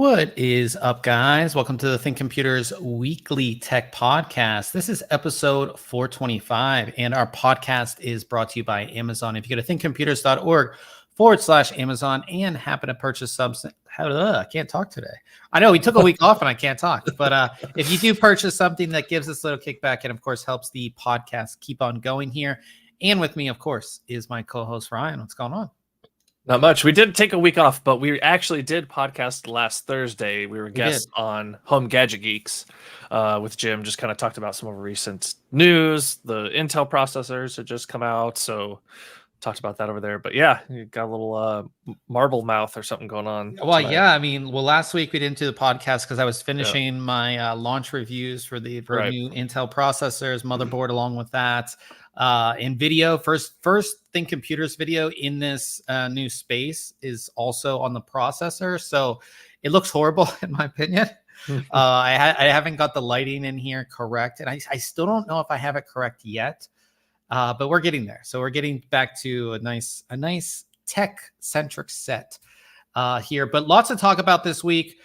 What is up, guys? Welcome to the ThinkComputers Weekly Tech Podcast. This is episode 425, and our podcast is brought to you by Amazon. If you go to thinkcomputers.org/Amazon and happen to purchase something, I can't talk today. I know we took a week off and I can't talk, but if you do purchase something that gives us a little kickback and, of course, helps the podcast keep on going here. And with me, of course, is my co-host, Ryan. What's going on? Not much. We did take a week off, but we actually did podcast last Thursday. We were guests on Home Gadget Geeks with Jim. Just kind of talked about some of our recent news. The Intel processors had just come out, so talked about that over there. But yeah, you got a little marble mouth or something going on. Well, tonight. Yeah. I mean, last week we didn't do the podcast because I was finishing my launch reviews for the new Intel processors, motherboard, along with that. In video, first ThinkComputers video in this new space is also on the processor, so it looks horrible in my opinion. I haven't got the lighting in here correct, and I still don't know if I have it correct yet, but we're getting there. So we're getting back to a nice tech-centric set here, but lots to talk about this week.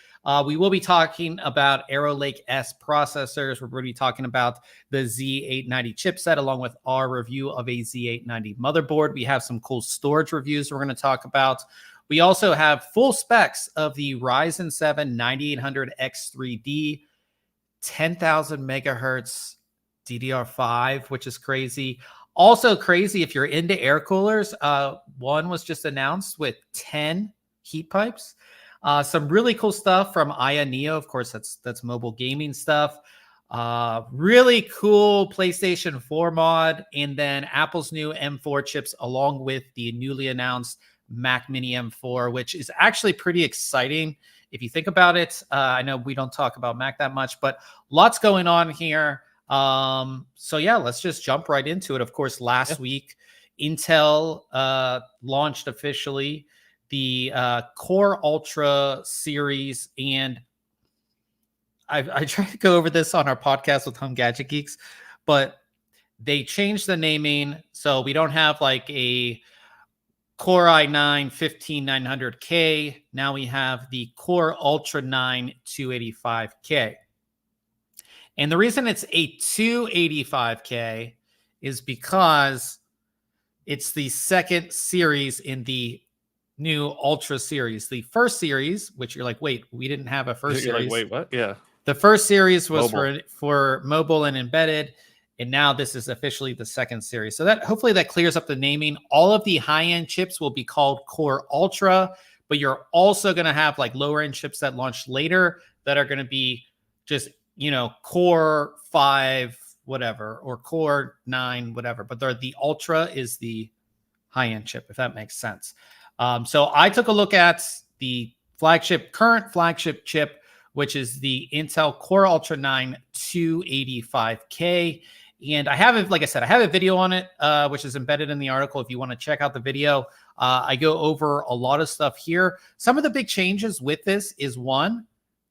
We will be talking about Arrow Lake S processors. We're going to be talking about the Z890 chipset, along with our review of a Z890 motherboard. We have some cool storage reviews we're going to talk about. We also have full specs of the Ryzen 7 9800X3D, 10,000 megahertz DDR5, which is crazy. Also crazy if you're into air coolers. One was just announced with 10 heat pipes. Some really cool stuff from Aya Neo. Of course, that's mobile gaming stuff. Really cool PlayStation 4 mod, and then Apple's new M4 chips, along with the newly announced Mac Mini M4, which is actually pretty exciting if you think about it. I know we don't talk about Mac that much, but lots going on here. So yeah, let's just jump right into it. Of course, last week, Intel launched officially the Core Ultra series, and I tried to go over this on our podcast with Home Gadget Geeks, but they changed the naming, so we don't have like a Core i9 15900K. Now we have the Core Ultra 9 285K, and the reason it's a 285K is because it's the second series in the new Ultra series. The first series, which you're like, wait, we didn't have a first series. Like, wait, what? Yeah. The first series was for mobile and embedded, and now this is officially the second series. So that hopefully that clears up the naming. All of the high-end chips will be called Core Ultra, but you're also going to have like lower-end chips that launch later that are going to be just, Core 5 whatever or Core 9 whatever. But the Ultra is the high-end chip, if that makes sense. So I took a look at the current flagship chip, which is the Intel Core Ultra 9 285K. And I have, like I said, I have a video on it, which is embedded in the article. If you want to check out the video, I go over a lot of stuff here. Some of the big changes with this is one,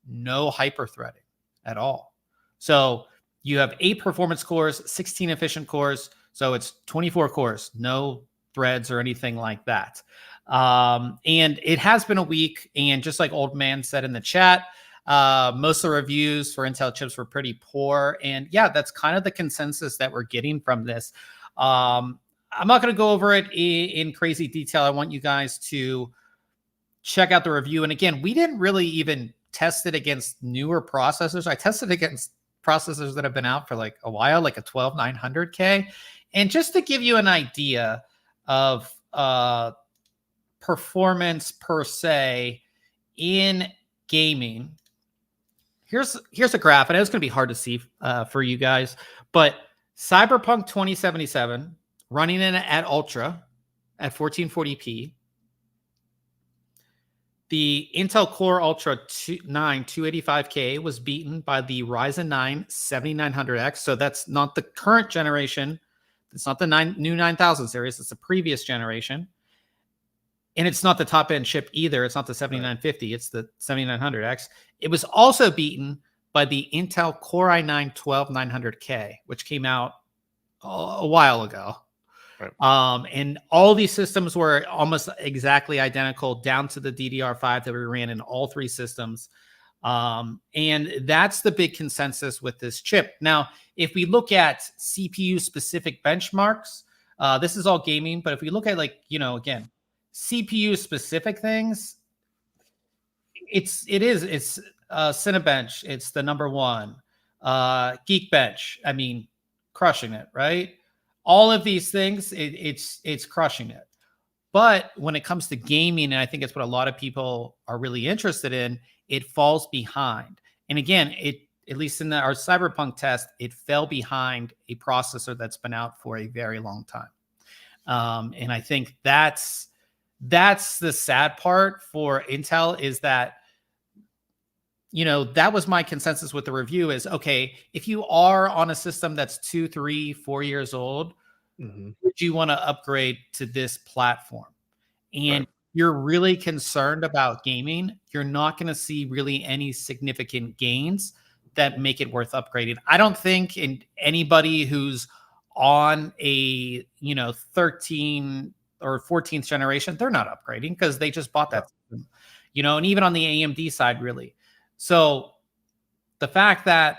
no hyper-threading at all. So you have 8 performance cores, 16 efficient cores. So it's 24 cores, no threads or anything like that. And it has been a week, and just like Old Man said in the chat, most of the reviews for Intel chips were pretty poor, and yeah, that's kind of the consensus that we're getting from this. I'm not going to go over it in crazy detail. I want you guys to check out the review, and again, we didn't really even test it against newer processors. I tested against processors that have been out for like a while, like a 12900K, and just to give you an idea of performance per se in gaming, here's a graph. I know it's going to be hard to see for you guys, but Cyberpunk 2077 running in at Ultra at 1440p. The Intel Core Ultra 9 285K was beaten by the Ryzen 9 7900X. So that's not the current generation. It's not the new 9000 series. It's the previous generation. And it's not the top end chip either. It's not the 7950. It's the 7900X. It was also beaten by the Intel Core i9 12900K, which came out a while ago. Right. And all these systems were almost exactly identical down to the DDR5 that we ran in all 3 systems. And that's the big consensus with this chip. Now, if we look at CPU specific benchmarks, this is all gaming, but if we look at again, CPU specific things, it's Cinebench, it's the number one. Geekbench, I mean, crushing it, right? All of these things, it's crushing it. But when it comes to gaming, and I think it's what a lot of people are really interested in, it falls behind. And again, at least in our Cyberpunk test, it fell behind a processor that's been out for a very long time. And I think that's the sad part for Intel, is that, that was my consensus with the review is, okay, if you are on a system that's 2, 3, 4 years old, would you want to upgrade to this platform? And you're really concerned about gaming, you're not going to see really any significant gains that make it worth upgrading. I don't think anybody who's on a 13 or 14th generation, they're not upgrading because they just bought that system. And even on the AMD side, really. So the fact that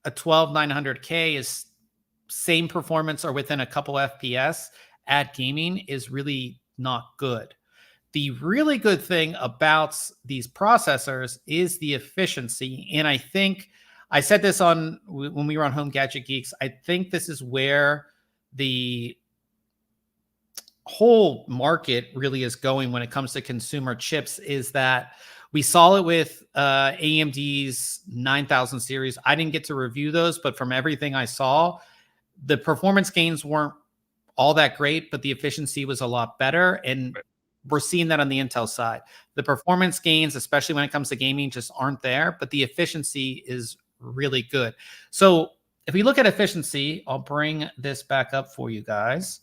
a 12900K is same performance or within a couple FPS at gaming is really not good. The really good thing about these processors is the efficiency. And I think I said this when we were on Home Gadget Geeks, I think this is where the whole market really is going when it comes to consumer chips, is that we saw it with AMD's 9000 series. I didn't get to review those, but from everything I saw, the performance gains weren't all that great, but the efficiency was a lot better. And we're seeing that on the Intel side. The performance gains, especially when it comes to gaming, just aren't there, but the efficiency is really good. So if we look at efficiency, I'll bring this back up for you guys.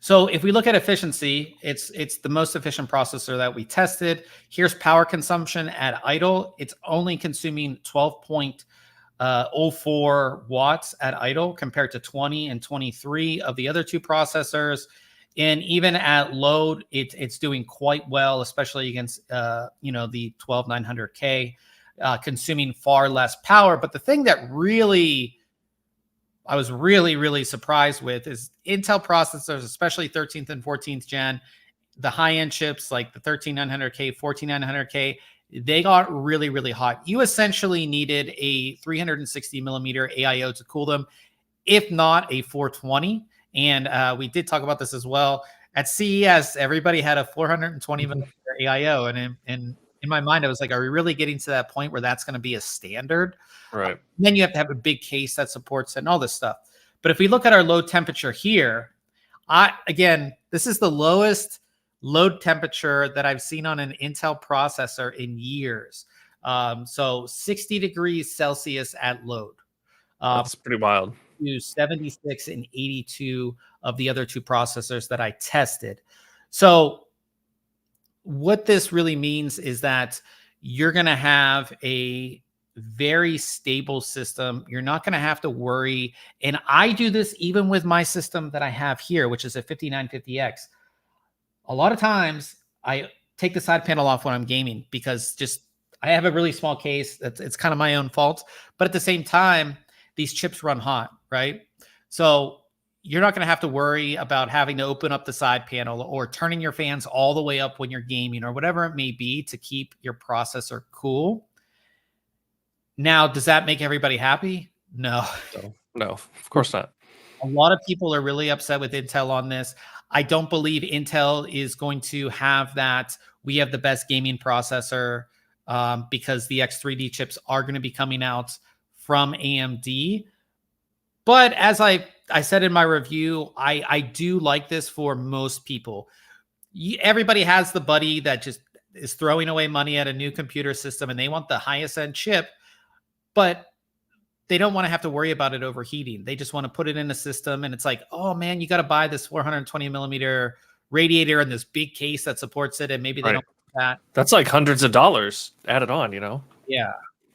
So if we look at efficiency, it's the most efficient processor that we tested. Here's power consumption at idle. It's only consuming 12.04 watts at idle compared to 20 and 23 of the other two processors. And even at load, it's doing quite well, especially against the 12900K, consuming far less power. But the thing that I was really surprised with is Intel processors, especially 13th and 14th gen, the high-end chips like the 13900K, 14900K, they got really hot. You essentially needed a 360 millimeter AIO to cool them, if not a 420. And we did talk about this as well. At CES, everybody had a 420 millimeter AIO. And in my mind, I was like, are we really getting to that point where that's going to be a standard? Right. Then you have to have a big case that supports it and all this stuff. But if we look at our load temperature here, again, this is the lowest load temperature that I've seen on an Intel processor in years. So 60 degrees Celsius at load. That's pretty wild. To 76 and 82 of the other two processors that I tested. So what this really means is that you're going to have a very stable system. You're not going to have to worry. And I do this even with my system that I have here, which is a 5950X. A lot of times I take the side panel off when I'm gaming because I have a really small case. It's kind of my own fault. But at the same time, these chips run hot, right? So you're not going to have to worry about having to open up the side panel or turning your fans all the way up when you're gaming or whatever it may be to keep your processor cool. Now, does that make everybody happy? No. No, of course not. A lot of people are really upset with Intel on this. I don't believe Intel is going to have that. We have the best gaming processor because the X3D chips are going to be coming out from AMD. But as I said in my review, I do like this for most people. Everybody has the buddy that just is throwing away money at a new computer system and they want the highest end chip, but they don't want to have to worry about it overheating. They just want to put it in a system and it's like, oh man, you got to buy this 420 millimeter radiator and this big case that supports it. And maybe they don't want that. That's like hundreds of dollars added on, Yeah.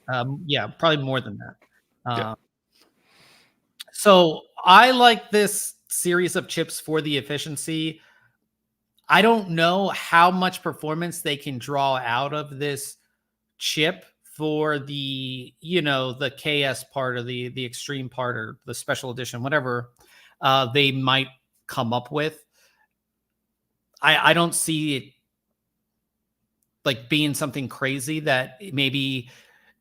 Probably more than that. So I like this series of chips for the efficiency. I don't know how much performance they can draw out of this chip for the, the KS part or the extreme part or the special edition, whatever they might come up with. I don't see it like being something crazy that maybe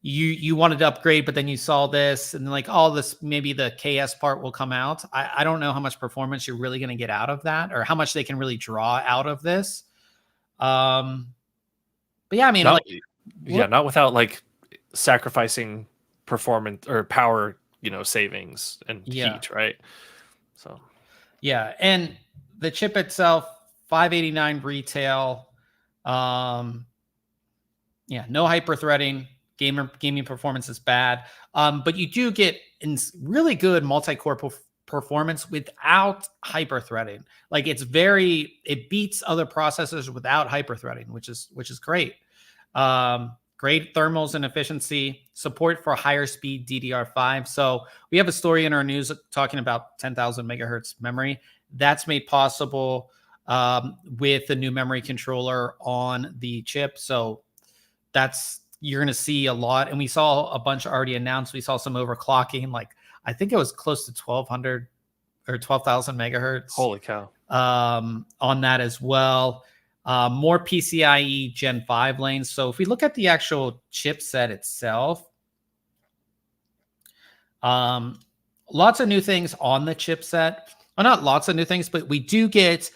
you wanted to upgrade, but then you saw this and like, oh, this, maybe the KS part will come out. I don't know how much performance you're really going to get out of that or how much they can really draw out of this. But yeah, I mean, not without like sacrificing performance or power, savings and heat, right? So yeah, and the chip itself, $589 retail. Yeah, no hyper threading. Gaming performance is bad, but you do get really good multi-core performance without hyper threading. Like it beats other processors without hyper threading, which is great. Great thermals and efficiency, support for higher speed DDR5. So we have a story in our news talking about 10,000 megahertz memory. That's made possible with the new memory controller on the chip. So you're going to see a lot. And we saw a bunch already announced. We saw some overclocking, like I think it was close to 1,200 or 12,000 megahertz. Holy cow. On that as well. More PCIe Gen 5 lanes. So if we look at the actual chipset itself, lots of new things on the chipset. Well, not lots of new things, but we do get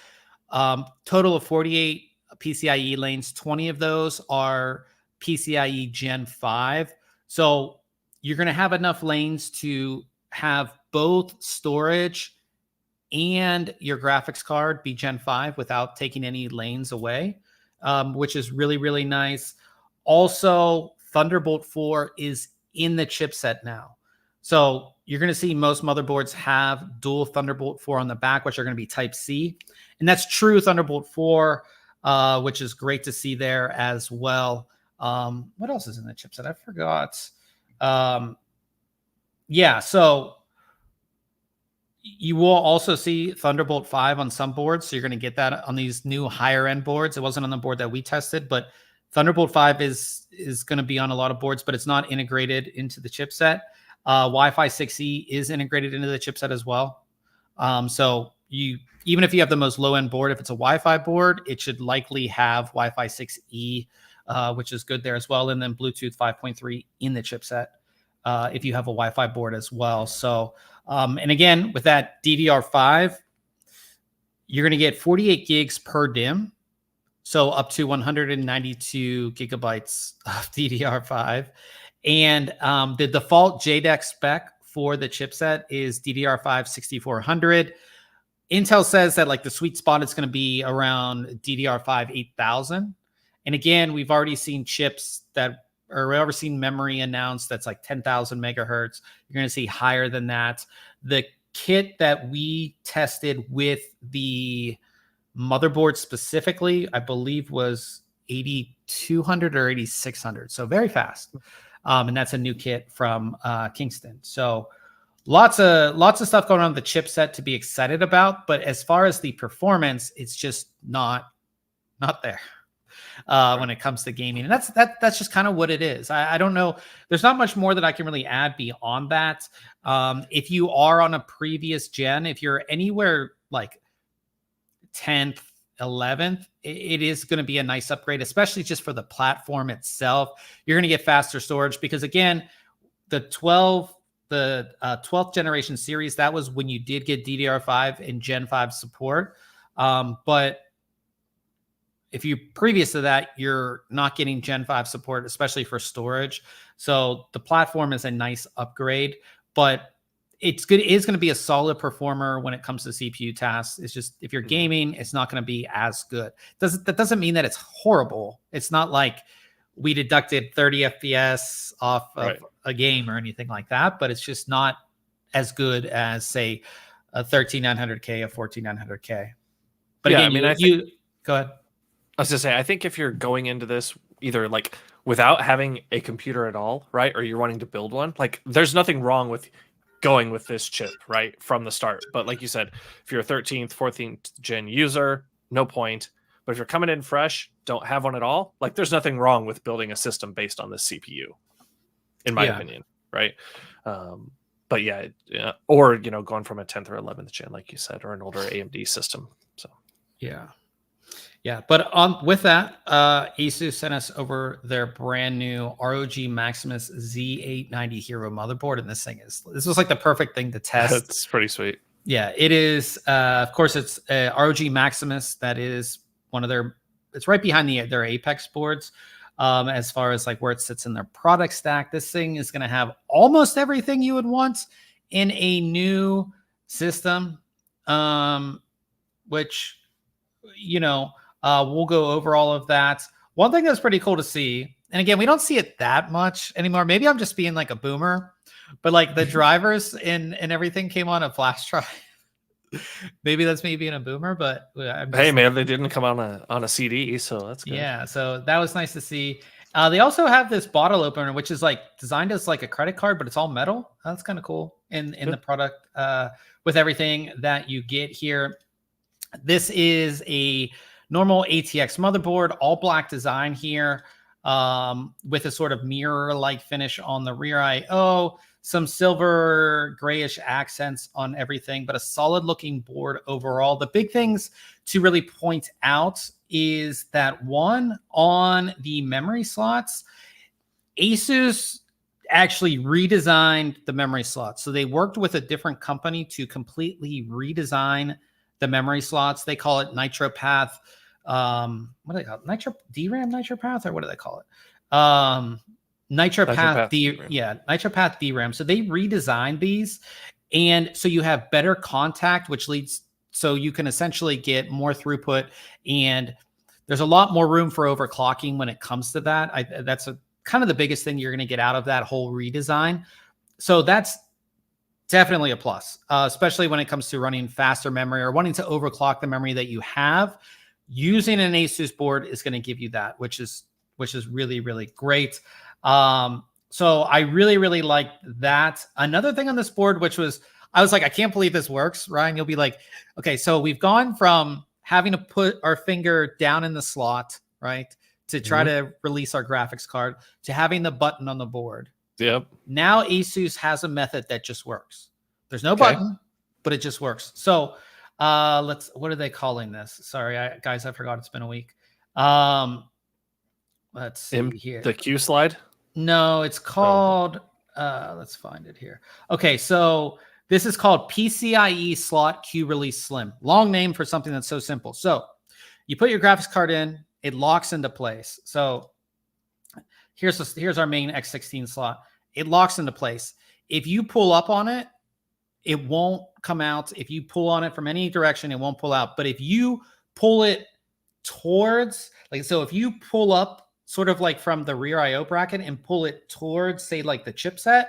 total of 48 PCIe lanes. 20 of those are PCIe Gen 5. So you're going to have enough lanes to have both storage and your graphics card be Gen 5 without taking any lanes away, which is really, really nice. Also, Thunderbolt 4 is in the chipset now. So you're going to see most motherboards have dual Thunderbolt 4 on the back, which are going to be Type-C. And that's true Thunderbolt 4, which is great to see there as well. What else is in the chipset? I forgot. Yeah, so you will also see Thunderbolt 5 on some boards. So you're going to get that on these new higher end boards. It wasn't on the board that we tested, but Thunderbolt 5 is going to be on a lot of boards, but it's not integrated into the chipset. Wi-Fi 6E is integrated into the chipset as well. So even if you have the most low end board, if it's a Wi-Fi board, it should likely have Wi-Fi 6E, which is good there as well. And then Bluetooth 5.3 in the chipset if you have a Wi-Fi board as well. So, and again, with that DDR5, you're going to get 48 gigs per DIMM. So up to 192 gigabytes of DDR5. And the default JEDEC spec for the chipset is DDR5 6400. Intel says that like the sweet spot is going to be around DDR5 8000. And again, we've already seen chips we've already seen memory announced that's like 10,000 megahertz. You're going to see higher than that. The kit that we tested with the motherboard specifically, I believe was 8200 or 8600. So very fast. And that's a new kit from Kingston. So lots of stuff going on with the chipset to be excited about. But as far as the performance, it's just not there when it comes to gaming. And that's just kind of what it is. I don't know. There's not much more that I can really add beyond that. If you are on a previous gen, if you're anywhere like 10th, 11th, it is going to be a nice upgrade, especially just for the platform itself. You're going to get faster storage because again, the 12th generation series, that was when you did get DDR5 and Gen 5 support. But if you previous to that, you're not getting Gen 5 support, especially for storage. So the platform is a nice upgrade, but it's good. It is going to be a solid performer when it comes to CPU tasks. It's just if you're gaming, it's not going to be as good. That doesn't mean that it's horrible. It's not like we deducted 30 FPS off of a game or anything like that, but it's just not as good as say a 13900K, a 14900K. But yeah, again, I mean, go ahead. I was gonna say, I think if you're going into this either like without having a computer at all, right, or you're wanting to build one, like there's nothing wrong with going with this chip, right, from the start. But like you said, if you're a 13th, 14th gen user, no point. But if you're coming in fresh, don't have one at all, like there's nothing wrong with building a system based on this CPU, in my opinion, right? But yeah, or going from a 10th or 11th gen, like you said, or an older AMD system. So yeah. But with that, ASUS sent us over their brand new ROG Maximus Z890 Hero motherboard, and this was like the perfect thing to test. It's pretty sweet. Yeah, it is. Of course, it's ROG Maximus. That is one of their. It's right behind their Apex boards. As far as like where it sits in their product stack, this thing is going to have almost everything you would want in a new system, which, we'll go over all of that. One thing that's pretty cool to see, and again, we don't see it that much anymore. Maybe I'm just being like a boomer, but like the drivers and everything came on a flash drive. Maybe that's me being a boomer, but hey, man, they didn't come on a CD, so that's good. Yeah, so that was nice to see. They also have this bottle opener, which is like designed as like a credit card, but it's all metal. That's kind of cool in the product with everything that you get here. This is a normal ATX motherboard, all black design here, with a sort of mirror-like finish on the rear I/O. Some silver grayish accents on everything, but a solid looking board overall. The big things to really point out is that one, on the memory slots, ASUS actually redesigned the memory slots. So they worked with a different company to completely redesign the memory slots. They call it NitroPath. What do they call it? DRAM NitroPath, or what do they call it? NitroPath DRAM. So they redesigned these, and so you have better contact, which leads so you can essentially get more throughput, and there's a lot more room for overclocking when it comes to that. That's kind of the biggest thing you're going to get out of that whole redesign. So that's definitely a plus, especially when it comes to running faster memory or wanting to overclock the memory that you have. Using an ASUS board is going to give you that, which is really, really great. So I really, really like that. Another thing on this board, I was like, I can't believe this works, Ryan. You'll be like, okay, so we've gone from having to put our finger down in the slot, right, to try to release our graphics card, to having the button on the board. Yep. Now ASUS has a method that just works. There's no button, but it just works. So what are they calling this? Sorry, guys, I forgot. It's been a week. Let's see here. The Q slide? No, it's called, let's find it here. Okay, so this is called PCIe Slot Q Release Slim. Long name for something that's so simple. So you put your graphics card in, it locks into place. So here's our main X16 slot. It locks into place. If you pull up on it, it won't come out. If you pull on it from any direction, it won't pull out. But if you pull it towards, so if you pull up sort of like from the rear IO bracket and pull it towards, say, like the chipset,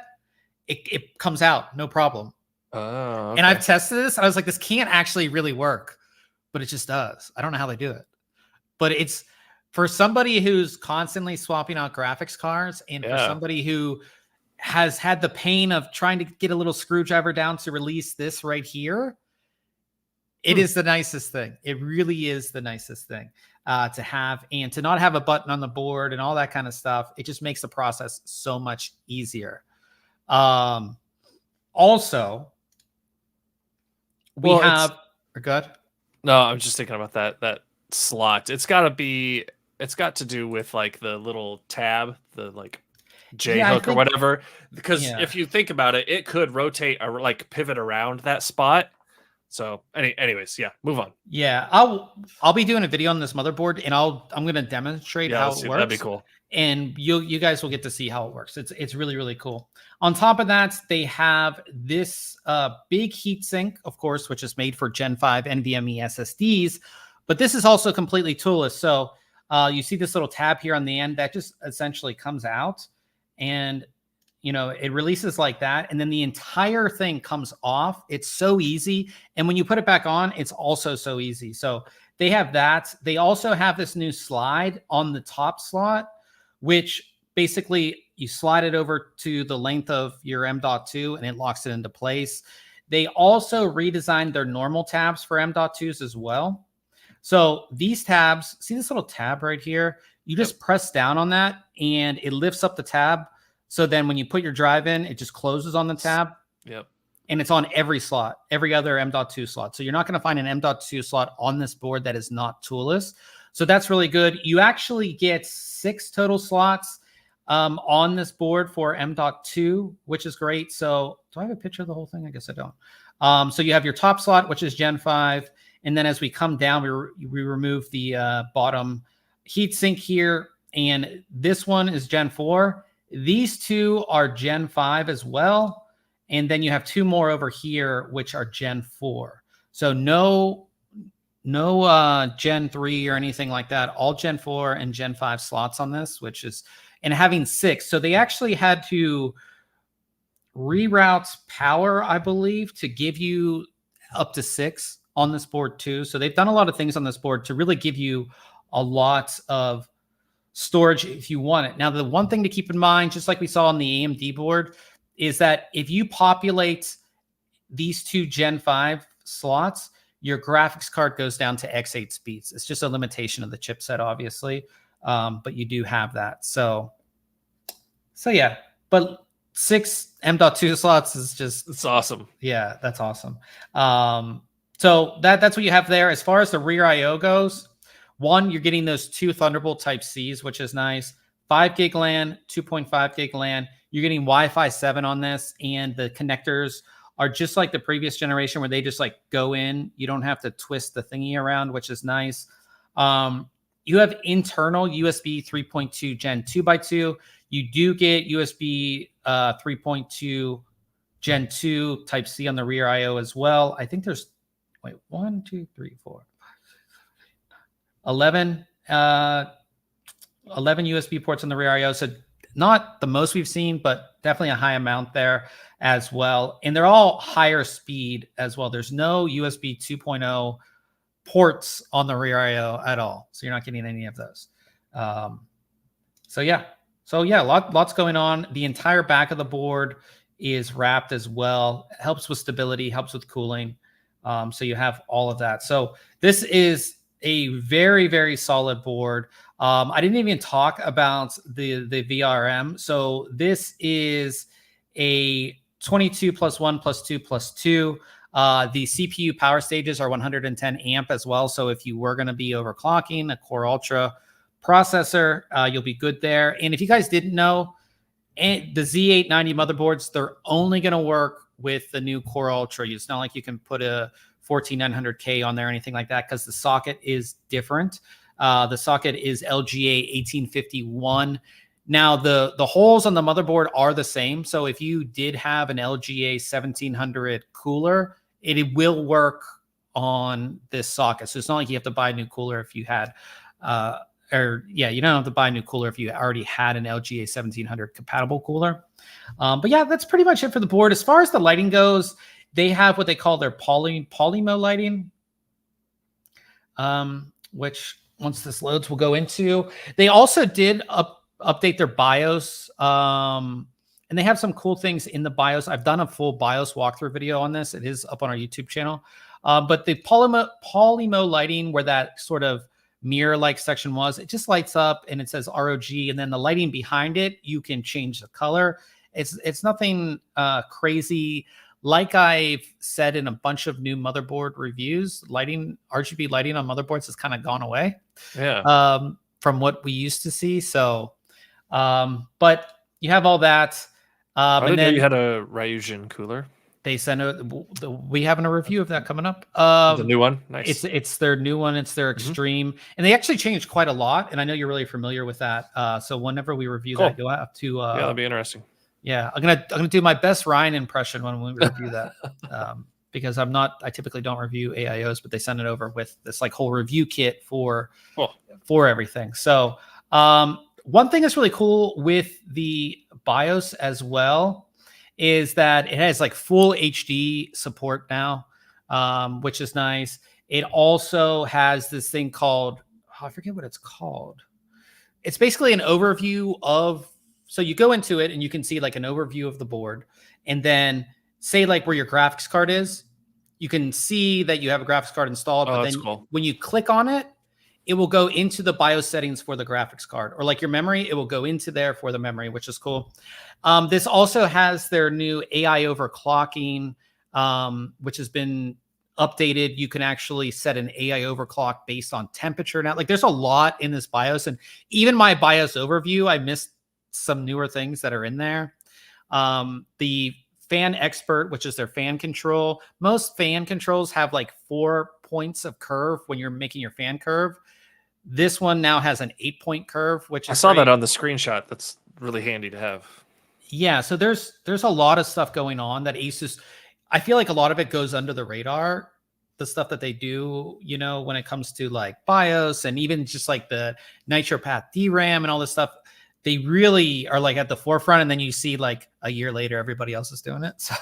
it comes out, no problem. Oh, okay. And I've tested this, and I was like, this can't actually really work, but it just does. I don't know how they do it. But it's for somebody who's constantly swapping out graphics cards, and for somebody who has had the pain of trying to get a little screwdriver down to release this right here, it is the nicest thing. It really is the nicest thing to have, and to not have a button on the board and all that kind of stuff. It just makes the process so much easier. Also, we have. Good. No, I'm just thinking about that slot. It's got to do with like the little tab, the like J hook or whatever. Because if you think about it, it could rotate or like pivot around that spot. So anyways, move on. Yeah, I'll be doing a video on this motherboard, and I'm going to demonstrate how it works. That'd be cool. And you guys will get to see how it works. It's really, really cool. On top of that, they have this big heatsink, of course, which is made for Gen 5 NVMe SSDs, but this is also completely toolless. So you see this little tab here on the end that just essentially comes out, and it releases like that, and then the entire thing comes off. It's so easy, and when you put it back on, it's also so easy. So they have that. They also have this new slide on the top slot, which basically you slide it over to the length of your M.2 and it locks it into place. They also redesigned their normal tabs for M.2s as well. So these tabs, see this little tab right here? You just press down on that and it lifts up the tab. So then when you put your drive in, it just closes on the tab. Yep. And it's on every slot, every other M.2 slot. So you're not going to find an M.2 slot on this board that is not toolless. So that's really good. You actually get 6 total slots on this board for M.2, which is great. So do I have a picture of the whole thing? I guess I don't. So you have your top slot, which is Gen 5. And then as we come down, we remove the bottom heatsink here. And this one is Gen 4. These two are Gen 5 as well. And then you have 2 more over here, which are Gen 4. So no Gen 3 or anything like that. All Gen 4 and Gen 5 slots on this, which is, and having 6. So they actually had to reroute power, I believe, to give you up to 6 on this board too. So they've done a lot of things on this board to really give you a lot of storage if you want it. Now, the one thing to keep in mind, just like we saw on the AMD board, is that if you populate these 2 Gen 5 slots, your graphics card goes down to X8 speeds. It's just a limitation of the chipset, obviously, but you do have that. So yeah, but 6 M.2 slots is just... It's awesome. Yeah, that's awesome. So that's what you have there. As far as the rear I/O goes, one, you're getting those 2 Thunderbolt Type-Cs, which is nice. 5 gig LAN, 2.5 gig LAN. You're getting Wi-Fi 7 on this, and the connectors are just like the previous generation where they just like go in. You don't have to twist the thingy around, which is nice. You have internal USB 3.2 Gen 2x2. You do get USB 3.2 Gen 2 Type-C on the rear I/O as well. I think there's, 1, 2, 3, 4, 11 USB ports on the rear I/O. So not the most we've seen, but definitely a high amount there as well. And they're all higher speed as well. There's no USB 2.0 ports on the rear I/O at all. So you're not getting any of those. So yeah, lots going on. The entire back of the board is wrapped as well. It helps with stability, helps with cooling. So you have all of that. So this is a very, very solid board. I didn't even talk about the VRM. So this is a 22 plus 1 plus 2 plus 2. The CPU power stages are 110 amp as well. So if you were going to be overclocking a Core Ultra processor, you'll be good there. And if you guys didn't know, the Z890 motherboards, they're only going to work with the new Core Ultra. It's not like you can put a 14900K on there or anything like that, because the socket is different. The socket is LGA 1851. Now, the holes on the motherboard are the same. So if you did have an LGA 1700 cooler, it will work on this socket. So it's not like you have to buy a new cooler if you had, you don't have to buy a new cooler if you already had an LGA 1700 compatible cooler. But yeah, that's pretty much it for the board. As far as the lighting goes, they have what they call their polymo lighting, which once this loads, we'll go into. They also did update their BIOS, and they have some cool things in the BIOS. I've done a full BIOS walkthrough video on this. It is up on our YouTube channel. But the polymo lighting, where that sort of mirror-like section was, it just lights up and it says ROG, and then the lighting behind it, you can change the color. It's nothing crazy. Like I've said in a bunch of new motherboard reviews, RGB lighting on motherboards has kind of gone away. Yeah. From what we used to see. So, but you have all that. I and didn't know then you had a Ryzen cooler. they sent we having a review of that coming up. The new one, nice. It's their new one. It's their Extreme, and they actually changed quite a lot. And I know you're really familiar with that. So whenever we review that, you'll have to. Yeah, that'll be interesting. Yeah, I'm gonna do my best Ryan impression when we review that, because I typically don't review AIOs, but they send it over with this like whole review kit for everything. So one thing that's really cool with the BIOS as well is that it has like full HD support now, which is nice. It also has this thing called, I forget what it's called. It's basically an overview of. So you go into it and you can see like an overview of the board, and then say like where your graphics card is, you can see that you have a graphics card installed, but then cool. when you click on it, it will go into the BIOS settings for the graphics card, or like your memory, it will go into there for the memory, which is cool. This also has their new AI overclocking, which has been updated. You can actually set an AI overclock based on temperature now. Like there's a lot in this BIOS, and even my BIOS overview, I missed some newer things that are in there. The fan expert, which is their fan control. Most fan controls have like 4 points of curve when you're making your fan curve. This one now has an 8-point curve, which is I saw great. that on the screenshot. That's really handy to have. Yeah, so there's a lot of stuff going on that ASUS, I feel like a lot of it goes under the radar, the stuff that they do, you know, when it comes to like BIOS and even just like the Nitro Path DRAM and all this stuff. They really are like at the forefront, and then you see like a year later everybody else is doing it. So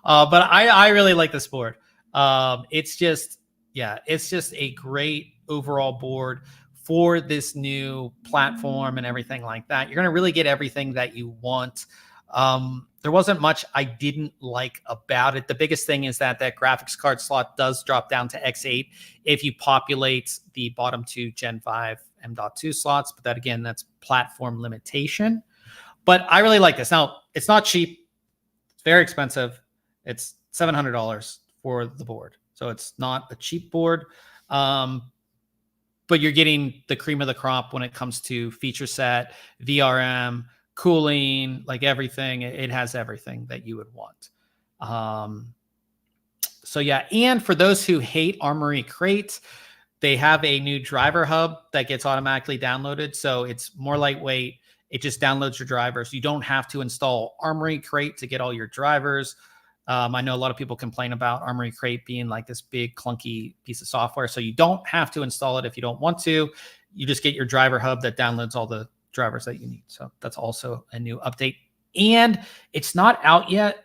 but I really like this board. It's just a great overall board for this new platform and everything like that. You're going to really get everything that you want. There wasn't much I didn't like about it. The biggest thing is that graphics card slot does drop down to X8 if you populate the bottom 2 Gen 5 M.2 slots, but that again, that's platform limitation. But I really like this. Now, it's not cheap. It's very expensive. It's $700 for the board. So it's not a cheap board. But you're getting the cream of the crop when it comes to feature set, VRM, cooling, like everything. It has everything that you would want. So yeah, and for those who hate Armory Crate, they have a new driver hub that gets automatically downloaded. So it's more lightweight. It just downloads your drivers. You don't have to install Armory Crate to get all your drivers. I know a lot of people complain about Armory Crate being like this big clunky piece of software. So you don't have to install it if you don't want to. You just get your driver hub that downloads all the drivers that you need. So that's also a new update. And it's not out yet,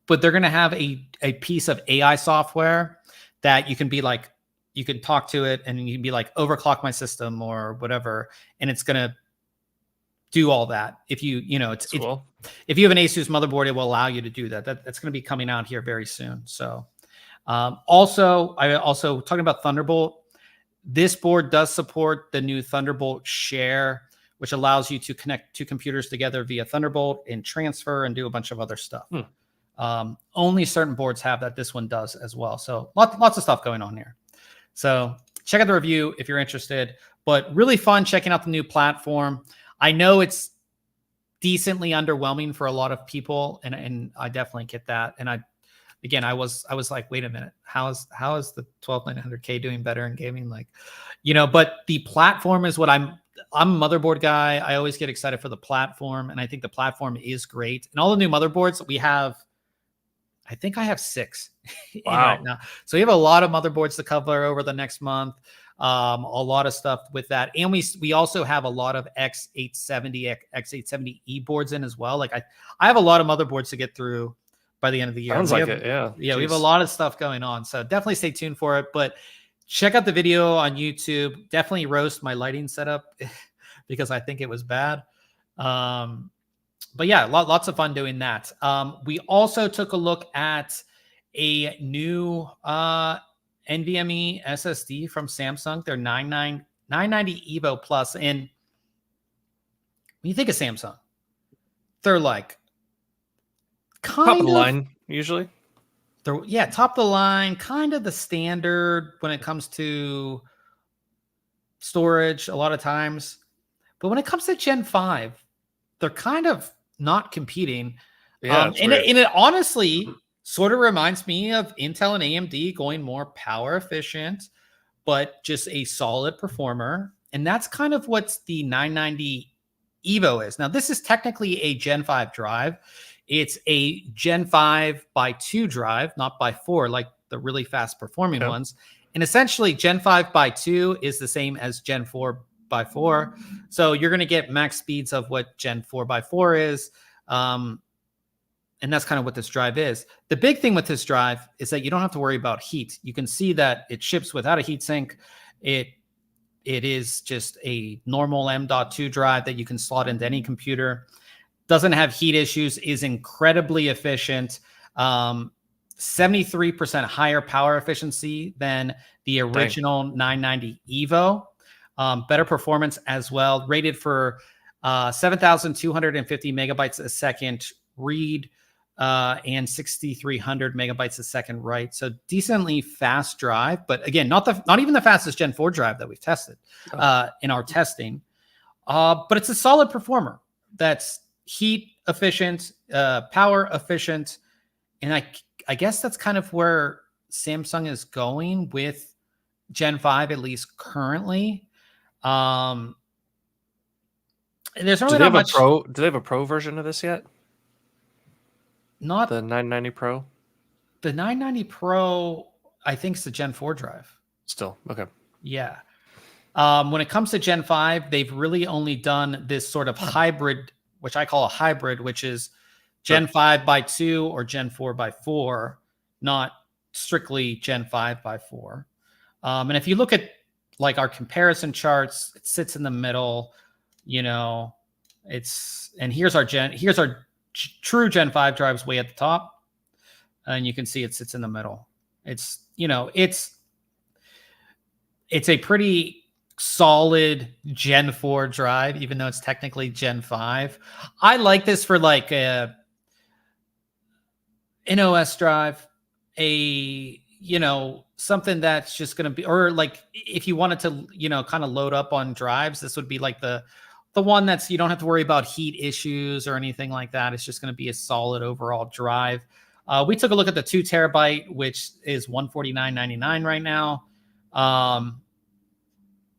but they're going to have a piece of AI software that you can be like, you can talk to it and you can be like, overclock my system or whatever. And it's going to do all that. If cool. If you have an ASUS motherboard, it will allow you to do that. That's going to be coming out here very soon. So also talking about Thunderbolt, this board does support the new Thunderbolt Share, which allows you to connect 2 computers together via Thunderbolt and transfer and do a bunch of other stuff. Only certain boards have that. This one does as well. So lots of stuff going on here. So check out the review if you're interested, but really fun checking out the new platform. I know it's decently underwhelming for a lot of people, and I definitely get that. And I was like, wait a minute, how is the 12900K doing better in gaming? Like, but the platform is what I'm a motherboard guy. I always get excited for the platform, and I think the platform is great. And all the new motherboards we have, I think I have 6 right now. So we have a lot of motherboards to cover over the next month. A lot of stuff with that. And we also have a lot of X870, X870E boards in as well. Like I have a lot of motherboards to get through by the end of the year. Sounds like it, yeah. Yeah, we have a lot of stuff going on. So definitely stay tuned for it. But check out the video on YouTube. Definitely roast my lighting setup because I think it was bad. But yeah, lots of fun doing that. We also took a look at a new NVMe SSD from Samsung. They're 990 Evo Plus. And when you think of Samsung, they're like top of the line usually. They're top of the line, kind of the standard when it comes to storage a lot of times. But when it comes to Gen 5, they're kind of not competing. Yeah, and it honestly sort of reminds me of Intel and AMD going more power efficient, but just a solid performer. And that's kind of what the 990 Evo is. Now, this is technically a Gen 5 drive. It's a Gen 5 by 2 drive, not by 4, like the really fast performing ones. And essentially, Gen 5 by 2 is the same as Gen 4 by 4. So you're going to get max speeds of what Gen 4 by 4 is. And that's kind of what this drive is. The big thing with this drive is that you don't have to worry about heat. You can see that it ships without a heatsink. It is just a normal M.2 drive that you can slot into any computer. Doesn't have heat issues, is incredibly efficient. 73% higher power efficiency than the original 990 Evo. Better performance as well, rated for 7,250 megabytes a second read and 6,300 megabytes a second write. So decently fast drive, but again, not even the fastest Gen 4 drive that we've tested in our testing. But it's a solid performer that's heat efficient, power efficient, and I guess that's kind of where Samsung is going with Gen 5, at least currently. There's really not much. Do they have a Pro version of this yet? Not the 990 Pro. The 990 Pro, I think, is the Gen 4 drive. Still, okay. Yeah. When it comes to Gen 5, they've really only done this sort of hybrid, which I call a hybrid, which is Gen 5 by 2 or Gen 4 by 4, not strictly Gen 5 by 4. And if you look at like our comparison charts, it sits in the middle, you know, and here's our true Gen 5 drives way at the top. And you can see it sits in the middle. It's, you know, it's a pretty solid Gen 4 drive, even though it's technically Gen 5. I like this for like an OS drive, you know, something that's just going to be, or like if you wanted to, you know, kind of load up on drives, this would be like the one that's, you don't have to worry about heat issues or anything like that. It's just going to be a solid overall drive. We took a look at the 2 terabyte, which is $149.99 right now.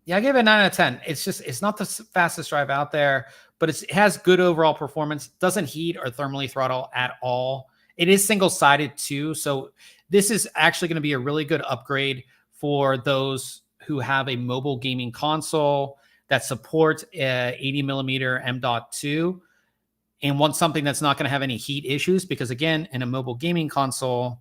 Yeah, I gave it a 9 out of 10. It's not the fastest drive out there, but it has good overall performance. Doesn't heat or thermally throttle at all. It is single-sided too, so this is actually going to be a really good upgrade for those who have a mobile gaming console that supports 80 millimeter M.2 and want something that's not going to have any heat issues, because again, in a mobile gaming console,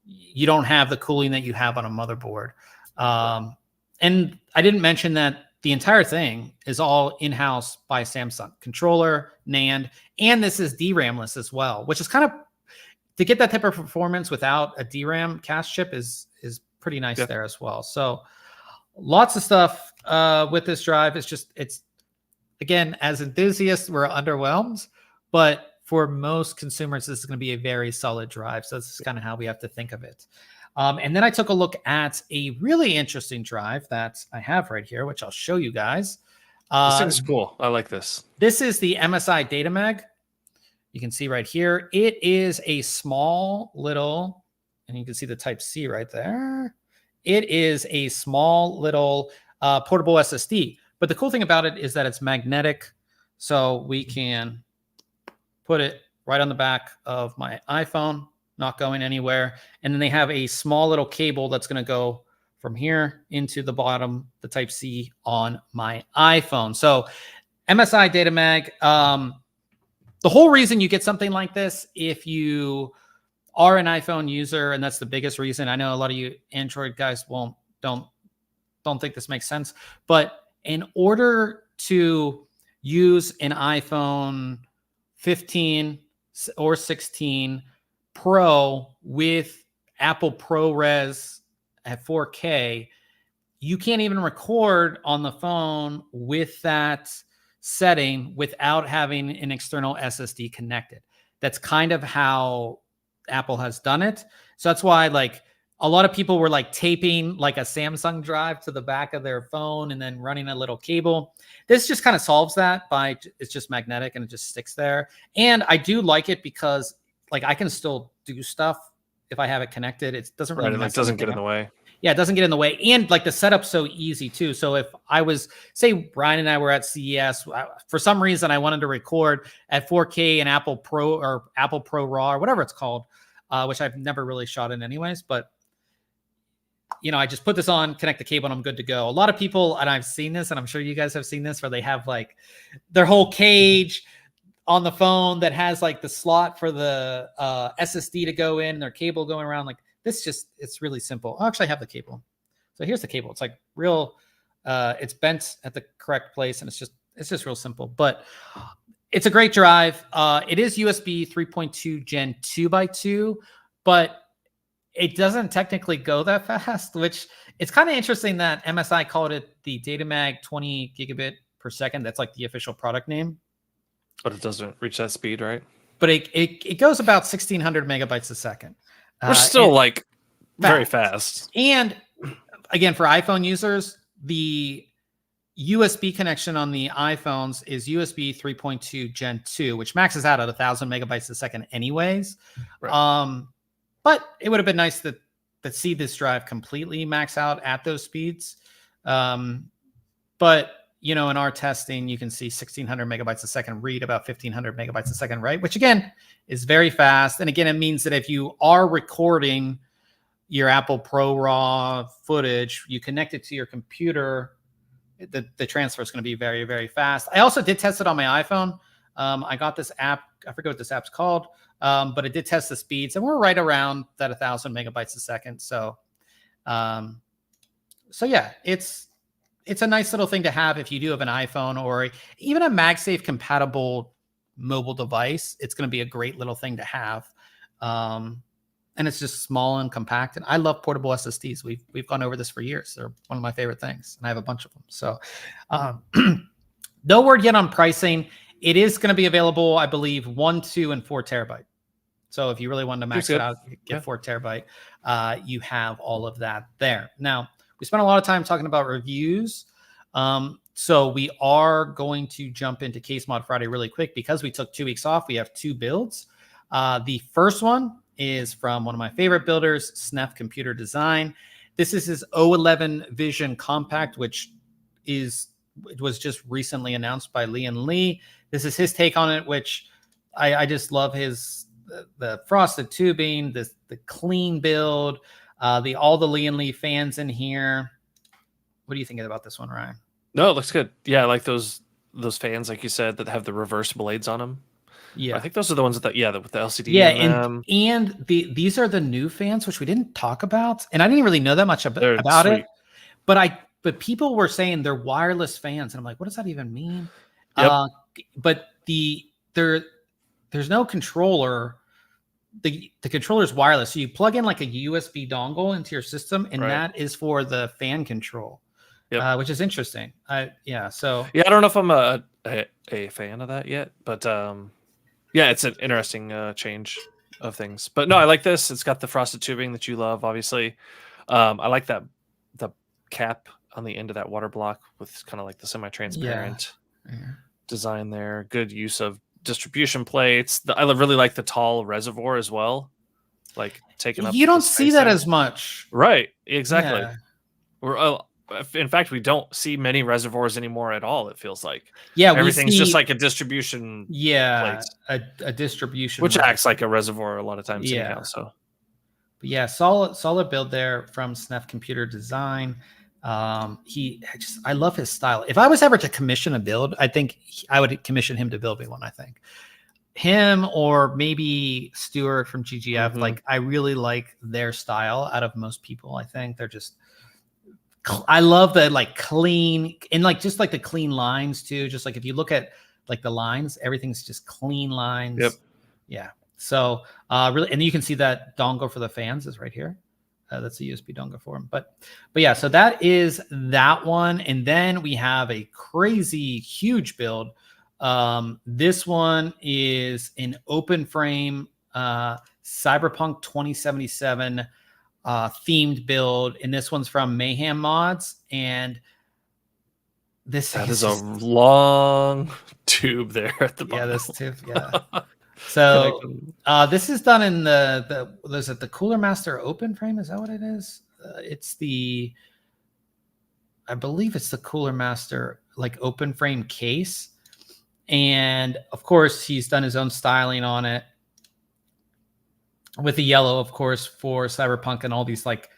you don't have the cooling that you have on a motherboard. And I didn't mention that the entire thing is all in-house by Samsung. Controller, NAND, and this is DRAM-less as well, which is kind of, to get that type of performance without a DRAM cache chip is pretty nice there as well. So lots of stuff with this drive. It's again, as enthusiasts, we're underwhelmed, but for most consumers, this is going to be a very solid drive. So this is kind of how we have to think of it. And then I took a look at a really interesting drive that I have right here, which I'll show you guys. This thing's cool. I like this. This is the MSI DATAMAG. You can see right here, it is a small little, and you can see the Type-C right there. It is a small little portable SSD. But the cool thing about it is that it's magnetic. So we can put it right on the back of my iPhone, not going anywhere. And then they have a small little cable that's going to go from here into the bottom, the Type-C on my iPhone. So MSI DATAMAG, the whole reason you get something like this, if you are an iPhone user, and that's the biggest reason. I know a lot of you Android guys don't think this makes sense, but in order to use an iPhone 15 or 16 Pro with Apple ProRes at 4K, you can't even record on the phone with that setting without having an external SSD connected. That's kind of how Apple has done it. So that's why like a lot of people were like taping like a Samsung drive to the back of their phone and then running a little cable. This just kind of solves that by, it's just magnetic and it just sticks there. And I do like it because like I can still do stuff if I have it connected. It doesn't really it doesn't get in the way. Yeah, it doesn't get in the way. And like the setup's so easy too. So if I was, say Brian and I were at CES, for some reason I wanted to record at 4K and Apple Pro or Apple Pro Raw or whatever it's called, which I've never really shot in anyways, but you know, I just put this on, connect the cable, and I'm good to go. A lot of people, and I've seen this, and I'm sure you guys have seen this, where they have like their whole cage on the phone that has like the slot for the SSD to go in, their cable going around. Like this it's really simple. I actually have the cable. So here's the cable. It's like real, it's bent at the correct place, and it's just real simple, but it's a great drive. It is USB 3.2 Gen 2x2, but it doesn't technically go that fast, which it's kind of interesting that MSI called it the DataMag 20 gigabit per second. That's like the official product name. But it doesn't reach that speed, right? But it goes about 1600 megabytes a second. We're still like very fast. And again, for iPhone users, the USB connection on the iPhones is USB 3.2 Gen 2, which maxes out at 1000 megabytes a second anyways. Right. But it would have been nice to see this drive completely max out at those speeds. But in our testing, you can see 1600 megabytes a second read, about 1500 megabytes a second write, which again is very fast. And again, it means that if you are recording your Apple Pro Raw footage, you connect it to your computer, the transfer is going to be very, very fast. I also did test it on my iPhone. I got this app. I forget what this app's called, but it did test the speeds, and we're right around that 1000 megabytes a second. So yeah, it's a nice little thing to have if you do have an iPhone or even a MagSafe compatible mobile device. It's going to be a great little thing to have. And it's just small and compact. And I love portable SSDs. We've gone over this for years. They're one of my favorite things, and I have a bunch of them. So no word yet on pricing. It is going to be available, I believe, 1, 2, and 4 terabyte. So if you really wanted to max it out, get 4 terabyte. You have all of that there. Now, we spent a lot of time talking about reviews. So we are going to jump into Case Mod Friday really quick because we took 2 weeks off. We have 2 builds. The first one is from one of my favorite builders, Snef Computer Design. This is his O11 Vision Compact, which was just recently announced by Lian Li. This is his take on it, which I just love the frosted tubing, the clean build, all the Lian Li fans in here. What do you think about this one, Ryan? No, it looks good. Yeah, I like those fans, like you said, that have the reverse blades on them. Yeah, I think those are the ones with the LCD. Yeah, and these are the new fans, which we didn't talk about, and I didn't really know that much about it. But people were saying they're wireless fans, and I'm like, what does that even mean? Yep. But there's no controller. The controller is wireless, so you plug in like a USB dongle into your system, and that is for the fan control. Yep. Which is interesting. So I don't know if I'm a fan of that yet, but yeah, it's an interesting change of things. But no, I like this. It's got the frosted tubing that you love, obviously. I like the cap on the end of that water block with kind of like the semi-transparent design there. Good use of distribution plates. I really like the tall reservoir as well. Like taking up. You don't see that as much. Right. Exactly. Yeah. In fact, we don't see many reservoirs anymore at all. It feels like everything's just like a distribution. Yeah, a distribution, which acts like a reservoir a lot of times. Anyhow, so, but yeah, solid build there from Snef Computer Design. I love his style. If I was ever to commission a build, I think I would commission him to build me one. I think him or maybe Stuart from GGF. Mm-hmm. Like I really like their style out of most people. I think they're just. I love the like clean and like just like the clean lines too. Just like if you look at like the lines, everything's just clean lines. Yep. Yeah. So really, and you can see that dongle for the fans is right here. That's a USB dongle for them. But yeah, so that is that one. And then we have a crazy huge build. This one is an open frame Cyberpunk 2077 themed build, and this one's from Mayhem Mods, and this is a long tube there at the bottom. Yeah, this tube. Yeah. So this is done in the Cooler Master open frame. Is that what it is? I believe it's the Cooler Master like open frame case, and of course he's done his own styling on it. With the yellow, of course, for Cyberpunk and all these like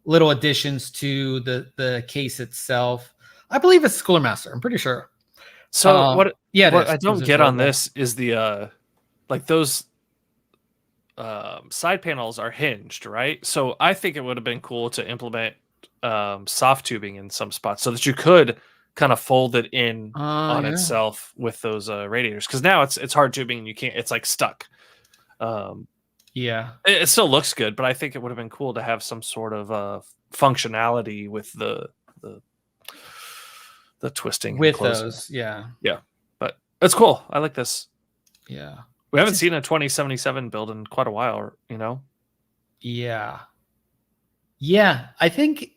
little additions to the case itself. I believe it's Cooler Master. I'm pretty sure. So what I don't get on this is the like those side panels are hinged, right? So I think it would have been cool to implement soft tubing in some spots so that you could kind of fold it in on itself with those radiators. Because now it's hard tubing and you can't. It's like stuck. Yeah. It still looks good, but I think it would have been cool to have some sort of functionality with the twisting and With closing. those, yeah. Yeah, but it's cool. I like this. Yeah. We haven't seen a 2077 build in quite a while, you know? Yeah. Yeah. I think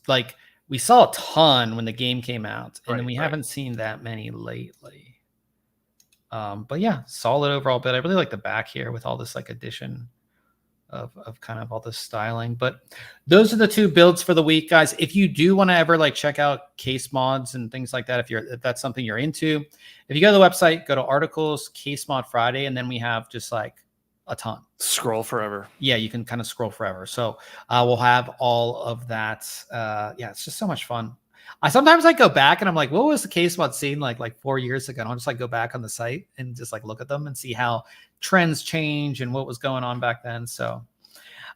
like we saw a ton when the game came out, and then we haven't seen that many lately. But yeah, solid overall build. I really like the back here with all this like addition of kind of all this styling. But those are the two builds for the week, guys. If you do want to ever like check out case mods and things like that, if that's something you're into, if you go to the website, go to articles, case mod Friday, and then we have just like a ton. Scroll forever. Yeah, you can kind of scroll forever. So we'll have all of that. Yeah, it's just so much fun. Sometimes I go back and I'm like, what was the case mod scene like 4 years ago? And I'll just like go back on the site and just like look at them and see how trends change and what was going on back then. So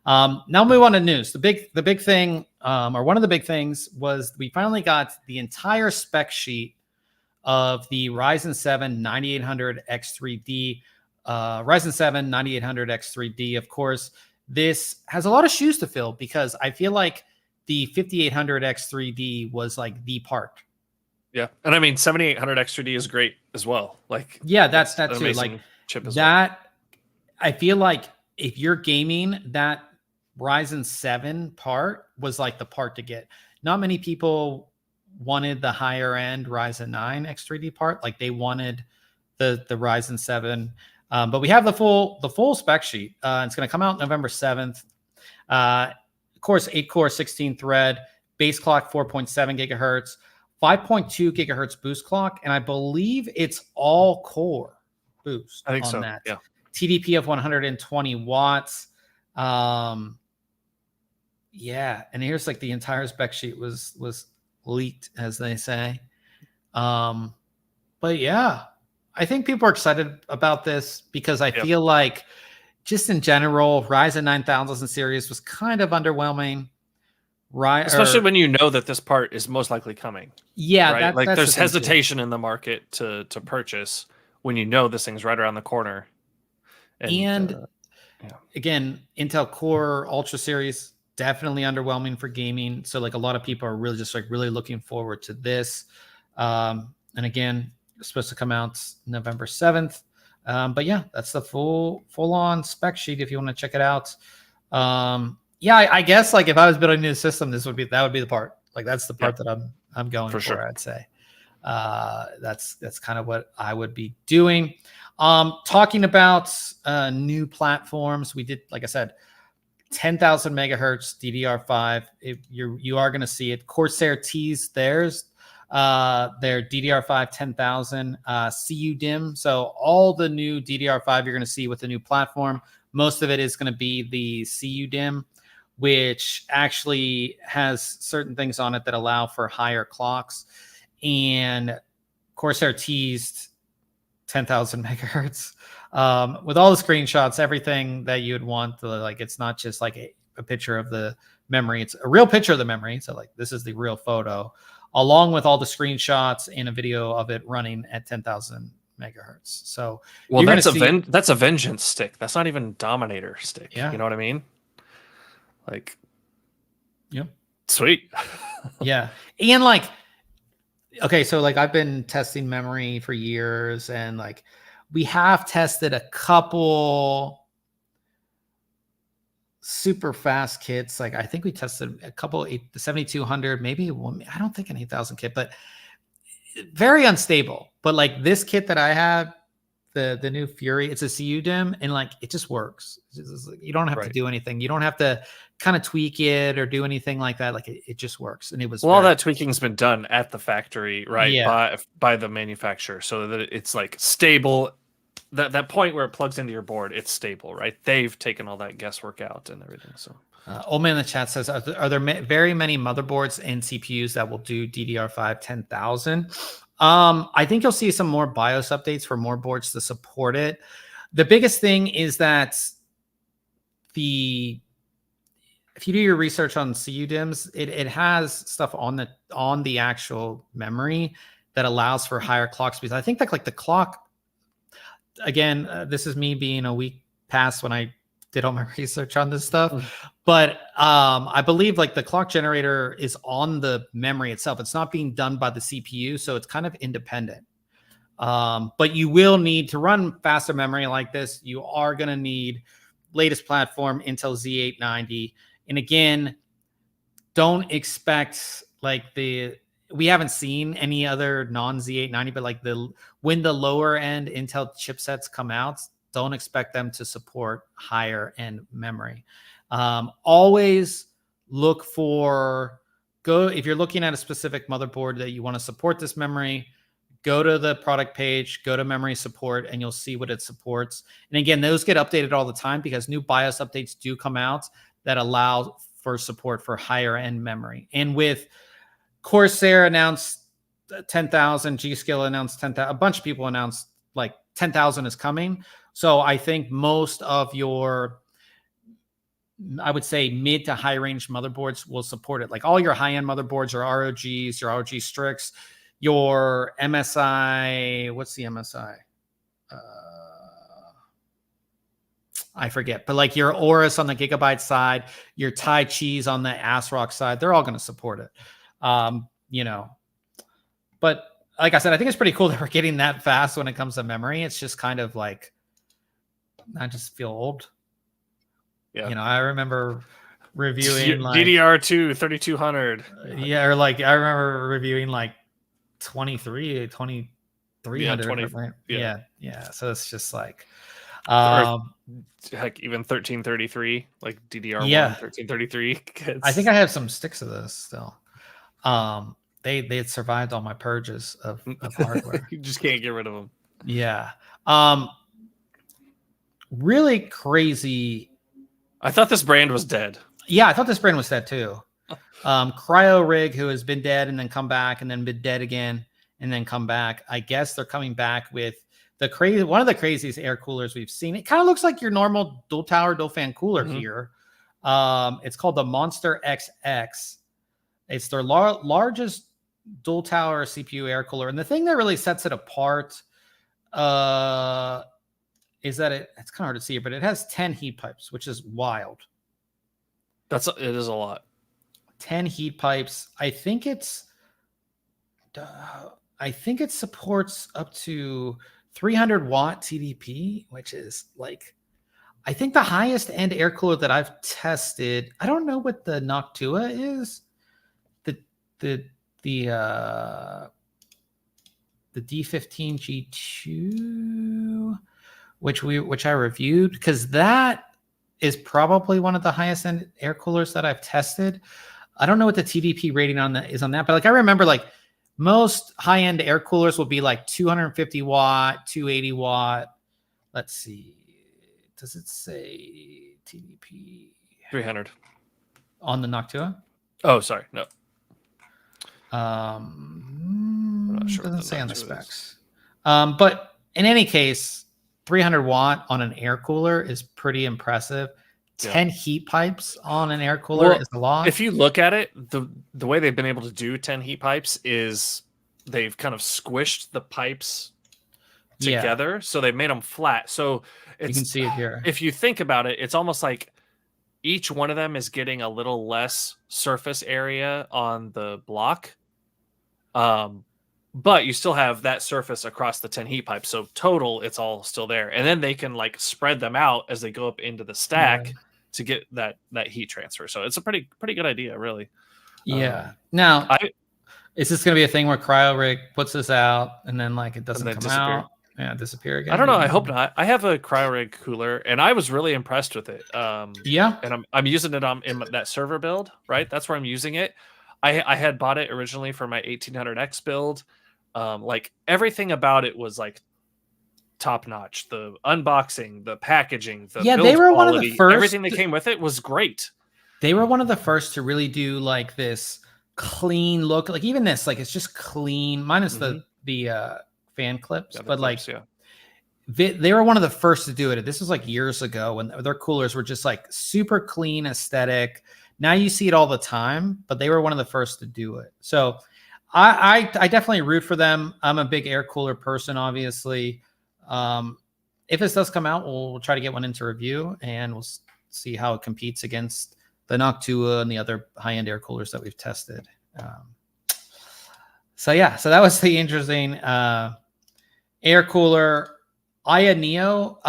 now move on to news. The big thing, or one of the big things, was we finally got the entire spec sheet of the Ryzen 7 9800 X3D. Ryzen 7 9800 X3D. Of course, this has a lot of shoes to fill because I feel like the 5800 X3D was like the part. Yeah, and I mean 7800 X3D is great as well. Like, yeah, that's that too. Like chip as that. Well. I feel like if you're gaming, that Ryzen 7 part was like the part to get. Not many people wanted the higher end Ryzen 9 X3D part. Like they wanted the Ryzen 7. But we have the full spec sheet. It's going to come out November 7th. Of course, 8-core, 16-thread, base clock 4.7 gigahertz, 5.2 gigahertz boost clock, and I believe it's all core boost. I think on so. That. Yeah. TDP of 120 watts. Yeah, and here's like the entire spec sheet was leaked, as they say. But yeah, I think people are excited about this because I feel like just in general, Ryzen 9000 series was kind of underwhelming. Right, especially when you know that this part is most likely coming. Yeah, right? Like there's hesitation in the market to purchase when you know this thing's right around the corner. And again, Intel Core Ultra series definitely underwhelming for gaming. So like a lot of people are really just like really looking forward to this. And again, it's supposed to come out November 7th. But yeah, that's the full on spec sheet if you want to check it out. Yeah, I guess like if I was building a new system, that would be the part. Like that's the part that I'm going for. Sure. I'd say that's kind of what I would be doing. Talking about new platforms, we did, like I said, 10,000 megahertz DDR5. You are going to see it. Corsair teased theirs. Their DDR5 10,000 CU DIMM. So all the new DDR5 you're going to see with the new platform, most of it is going to be the CU DIMM, which actually has certain things on it that allow for higher clocks. And Corsair teased 10,000 megahertz with all the screenshots, everything that you would want. Like it's not just like a picture of the memory; it's a real picture of the memory. So like this is the real photo, along with all the screenshots and a video of it running at 10,000 megahertz. So well, that's a vengeance stick. That's not even Dominator stick. Yeah. You know what I mean? Like, yep. Sweet. Yeah. And like, okay, so like I've been testing memory for years, and like we have tested a couple super fast kits. Like I think we tested a couple, the 7200, maybe one, I don't think an 8000 kit, but very unstable. But like this kit that I have, the new Fury, it's a CU DIMM, and like it just works. You don't have to do anything. You don't have to kind of tweak it or do anything like that. Like it just works. And it was all that tweaking's been done at the factory, right? Yeah. By the manufacturer, so that it's like stable. That point where it plugs into your board, it's stable, right? They've taken all that guesswork out and everything. So Old Man in the chat says, are there very many motherboards and CPUs that will do DDR5 10,000? I think you'll see some more BIOS updates for more boards to support it. The biggest thing is that if you do your research on CU DIMMs, it has stuff on the actual memory that allows for higher clock speeds. I think that like the clock, again, this is me being a weak past when I did all my research on this stuff. But I believe like the clock generator is on the memory itself. It's not being done by the CPU, so it's kind of independent. But you will need to run faster memory like this. You are going to need latest platform Intel Z890. And again, don't expect like we haven't seen any other non Z890, but like when the lower end Intel chipsets come out, don't expect them to support higher end memory. Always look for if you're looking at a specific motherboard that you want to support this memory, go to the product page, go to memory support, and you'll see what it supports. And again, those get updated all the time because new BIOS updates do come out that allow for support for higher end memory. And with Corsair announced 10,000, G-Skill announced 10,000, a bunch of people announced like 10,000 is coming. So I think most of your, I would say mid to high range motherboards will support it. Like all your high end motherboards, your ROGs, your ROG Strix, your MSI, what's the MSI? I forget, but like your Aorus on the Gigabyte side, your Tai Chi's on the ASRock side, they're all going to support it. But like I said, I think it's pretty cool that we're getting that fast when it comes to memory. It's just kind of like, I just feel old. Yeah. I remember reviewing like DDR2 3200. Yeah. Or like, I remember reviewing like 2300. Yeah. So it's just like, heck, even 1333, like DDR1, 1333. I think I have some sticks of this still. They had survived all my purges of hardware. You just can't get rid of them. Yeah. Really crazy. I thought this brand was dead. Yeah, I thought this brand was dead too. Cryo Rig, who has been dead and then come back and then been dead again and then come back. I guess they're coming back with one of the craziest air coolers we've seen. It kind of looks like your normal dual tower, dual fan cooler here. It's called the Monster XX. It's their largest dual tower CPU air cooler. And the thing that really sets it apart is that it's kind of hard to see, but it has 10 heat pipes, which is wild. It is a lot. 10 heat pipes. I think it supports up to 300 watt TDP, which is like, I think the highest end air cooler that I've tested. I don't know what the Noctua is. The D15 G2, which I reviewed, because that is probably one of the highest end air coolers that I've tested. I don't know what the TDP rating on that is on that, but like I remember like most high end air coolers will be like 250 watt, 280 watt. Let's see. Does it say TDP? 300 on the Noctua? Oh, sorry, no. I'm not sure. Doesn't say on the specs. But in any case, 300 watt on an air cooler is pretty impressive. 10 heat pipes on an air cooler is a lot. If you look at it, the way they've been able to do 10 heat pipes is they've kind of squished the pipes together, so they've made them flat. So you can see it here. If you think about it, it's almost like each one of them is getting a little less surface area on the block. But you still have that surface across the 10 heat pipes. So total, it's all still there. And then they can like spread them out as they go up into the stack to get that heat transfer. So it's a pretty good idea, really. Yeah. Now, is this going to be a thing where CryoRig puts this out and then like it doesn't come out? Yeah, disappear again. I don't know. I hope not. I have a CryoRig cooler, and I was really impressed with it. And I'm using it in that server build, right? That's where I'm using it. I had bought it originally for my 1800X build. Like everything about it was like top notch. The unboxing, the packaging, the build they were quality, one of the first. Everything that came with it was great. They were one of the first to really do like this clean look. Like even this, like it's just clean, minus the fan clips, but like they were one of the first to do it. This was like years ago when their coolers were just like super clean aesthetic. Now you see it all the time, but they were one of the first to do it. So I definitely root for them. I'm a big air cooler person, obviously. And if this does come out, we'll try to get one into review, and we'll see how it competes against the Noctua and the other high-end air coolers that we've tested. So that was the interesting air cooler. Aya Neo,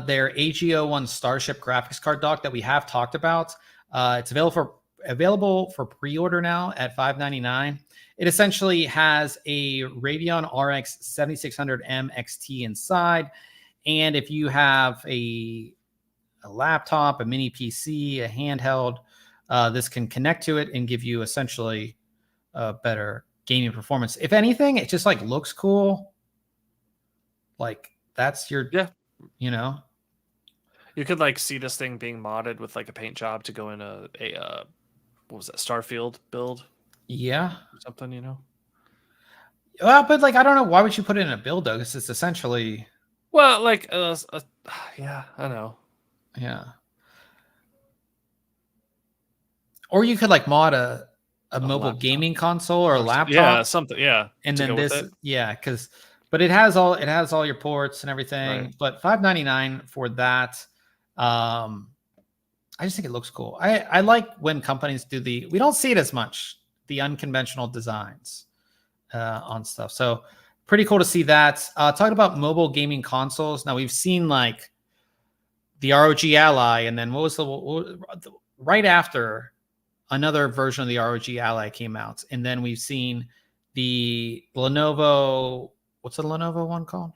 their AGO1 Starship graphics card dock that we have talked about. It's available for pre-order now at $599. It essentially has a Radeon RX 7600M XT inside, and if you have a laptop, a mini PC, a handheld, this can connect to it and give you essentially a better gaming performance. If anything, it just like looks cool. Like that's your, you know, you could like see this thing being modded with like a paint job to go in a what was that, Starfield build? Yeah, or something, you know. Well, but like I don't know, why would you put it in a build though? Because it's essentially, well, like yeah, I know. Yeah. Or you could like mod a mobile laptop. Gaming console or a laptop. Yeah, something. Yeah. And then this, but it has all your ports and everything. Right. But $599 for that. I just think it looks cool. I like when companies do we don't see it as much, the unconventional designs on stuff. So pretty cool to see that. Talking about mobile gaming consoles. Now we've seen like the ROG Ally, and then what was right after, another version of the ROG Ally came out, and then we've seen the Lenovo. What's the Lenovo one called?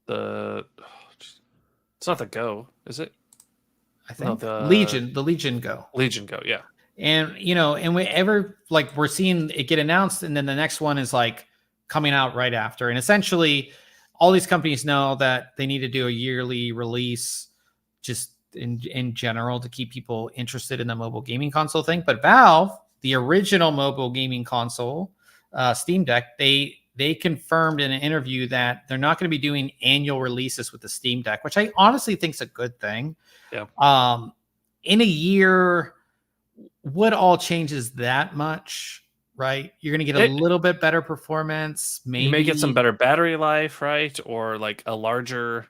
It's not the Go, is it? I think the Legion Go. Legion Go, yeah. And and we're seeing it get announced, and then the next one is like coming out right after, and essentially all these companies know that they need to do a yearly release, just in general, to keep people interested in the mobile gaming console thing. But Valve, the original mobile gaming console, Steam Deck, they confirmed in an interview that they're not going to be doing annual releases with the Steam Deck, which I honestly think is a good thing. Yeah. In a year, what all changes that much, right? You're going to get a little bit better performance. Maybe you may get some better battery life, right? Or like a larger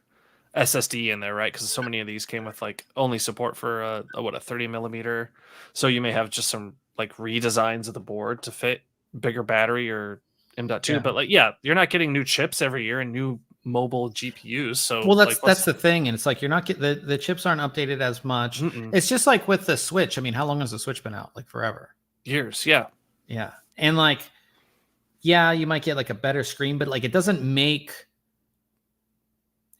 SSD in there, right? Because so many of these came with like only support for a 30mm. So you may have just some like redesigns of the board to fit bigger battery or M.2. Yeah. But like, you're not getting new chips every year and new mobile GPUs. So that's the thing, and it's like you're not getting the chips aren't updated as much. It's just like with the Switch. I mean, how long has the Switch been out? Like forever. Years, yeah. And like, you might get like a better screen, but like it doesn't make.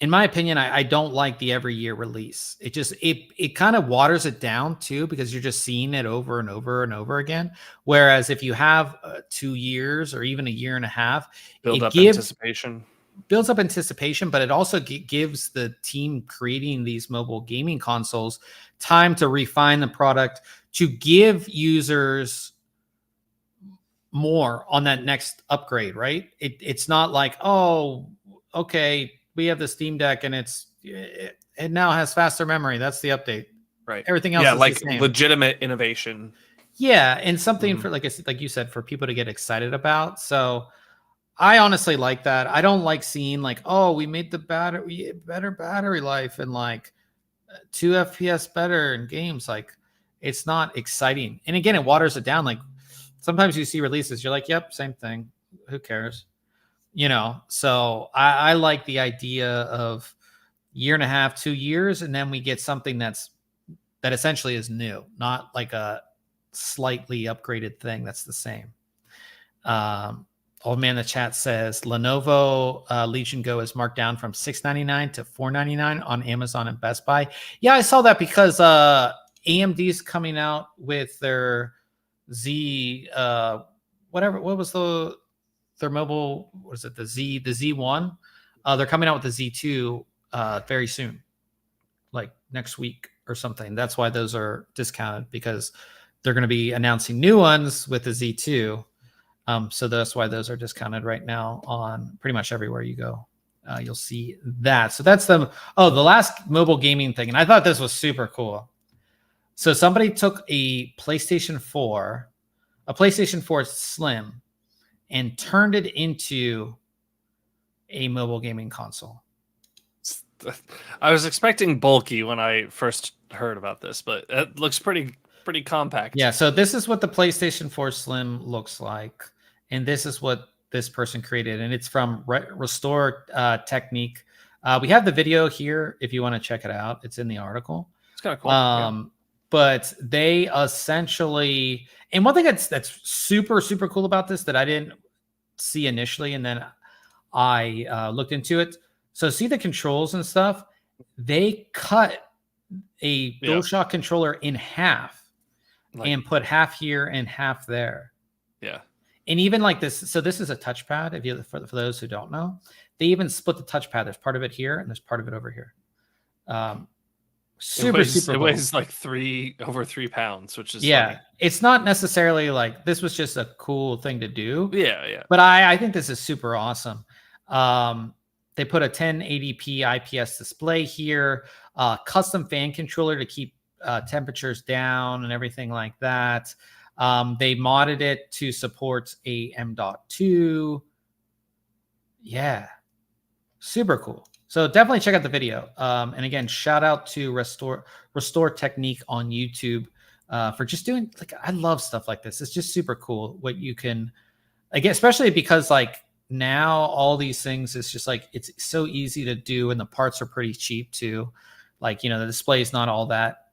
In my opinion, I don't like the every year release. It just it kind of waters it down too, because you're just seeing it over and over and over again. Whereas if you have 2 years or even a year and a half, builds up anticipation, but it also gives the team creating these mobile gaming consoles time to refine the product, to give users more on that next upgrade, right? It's not like, oh, okay, we have the Steam Deck and it now has faster memory. That's the update. Right. Everything else is like the same. Legitimate innovation. Yeah, and something for like you said, for people to get excited about. So I honestly like that. I don't like seeing like, oh, we made the better battery life and like 2 FPS better in games. Like, it's not exciting. And again, it waters it down. Like sometimes you see releases, you're like, yep, same thing. Who cares? So I like the idea of 1.5 to 2 years, and then we get something that essentially is new, not like a slightly upgraded thing that's the same. Old man in the chat says Lenovo Legion Go is marked down from $699 to $499 on Amazon and Best Buy. Yeah, I saw that because AMD's coming out with their their mobile, what is it? The Z1. They're coming out with the Z2 very soon, like next week or something. That's why those are discounted, because they're going to be announcing new ones with the Z2. So that's why those are discounted right now on pretty much everywhere you go. You'll see that. So that's the last mobile gaming thing. And I thought this was super cool. So somebody took a PlayStation 4 Slim, and turned it into a mobile gaming console. I was expecting bulky when I first heard about this, but it looks pretty compact. Yeah, so this is what the PlayStation 4 Slim looks like, and this is what this person created, and it's from Restore Technique. We have the video here if you want to check it out. It's in the article. It's kind of cool. Yeah. But they essentially, and one thing that's super cool about this that I didn't see initially, and then I looked into it. So see the controls and stuff. They cut a DualShock controller in half and put half here and half there. Yeah. And even like this, so this is a touchpad. If you for those who don't know, they even split the touchpad. There's part of it here and there's part of it over here. Super it weighs like over 3 pounds, which is funny. It's not necessarily like this was just a cool thing to do. Yeah. But I think this is super awesome. They put a 1080p IPS display here, custom fan controller to keep temperatures down and everything like that. They modded it to support a M.2. Yeah, super cool. So definitely check out the video. And again, shout out to Restore Technique on YouTube for just doing, like, I love stuff like this. It's just super cool what you can, again, especially because like now all these things is just like, it's so easy to do and the parts are pretty cheap too. Like, the display is not all that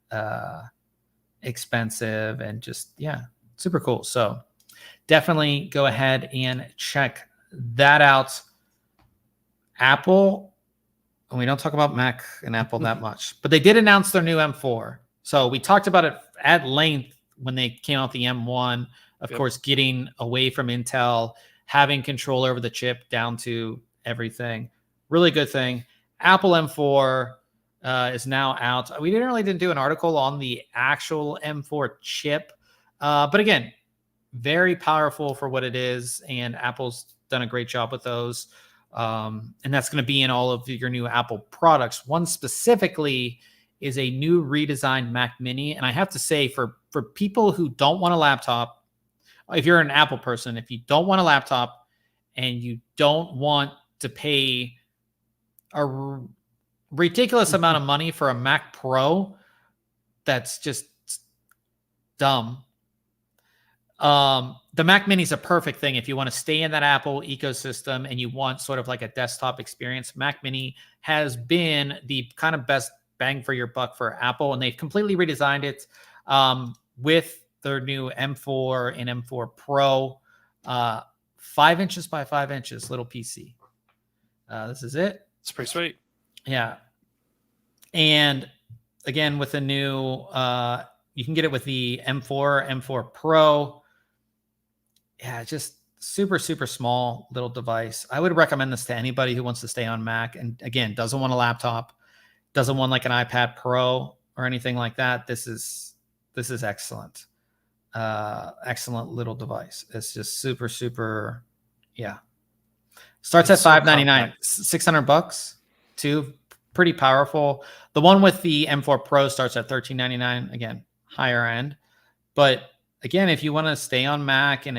expensive and just, yeah, super cool. So definitely go ahead and check that out. Apple, and we don't talk about Mac and Apple that much, but they did announce their new M4. So we talked about it at length when they came out the M1, of course, getting away from Intel, having control over the chip down to everything. Really good thing. Apple M4 is now out. We didn't do an article on the actual M4 chip, but again, very powerful for what it is, and Apple's done a great job with those. And that's going to be in all of your new Apple products. One specifically is a new redesigned Mac Mini. And I have to say, for people who don't want a laptop, if you're an Apple person, if you don't want a laptop and you don't want to pay a ridiculous amount of money for a Mac Pro, that's just dumb. The Mac Mini is a perfect thing if you want to stay in that Apple ecosystem and you want sort of like a desktop experience. Mac Mini has been the kind of best bang for your buck for Apple, and they've completely redesigned it with their new M4 and M4 Pro, 5 inches by 5 inches little PC. This is it. It's pretty sweet. Yeah. And again, with the new, you can get it with the M4, M4 Pro. Yeah, just super small little device. I would recommend this to anybody who wants to stay on Mac and, again, doesn't want a laptop, doesn't want like an iPad Pro or anything like that. This is excellent. Excellent little device. It's just super. Yeah. Starts at $599, $600 too. Pretty powerful. The one with the M4 Pro starts at $1399. Again, higher end. But again, if you want to stay on Mac and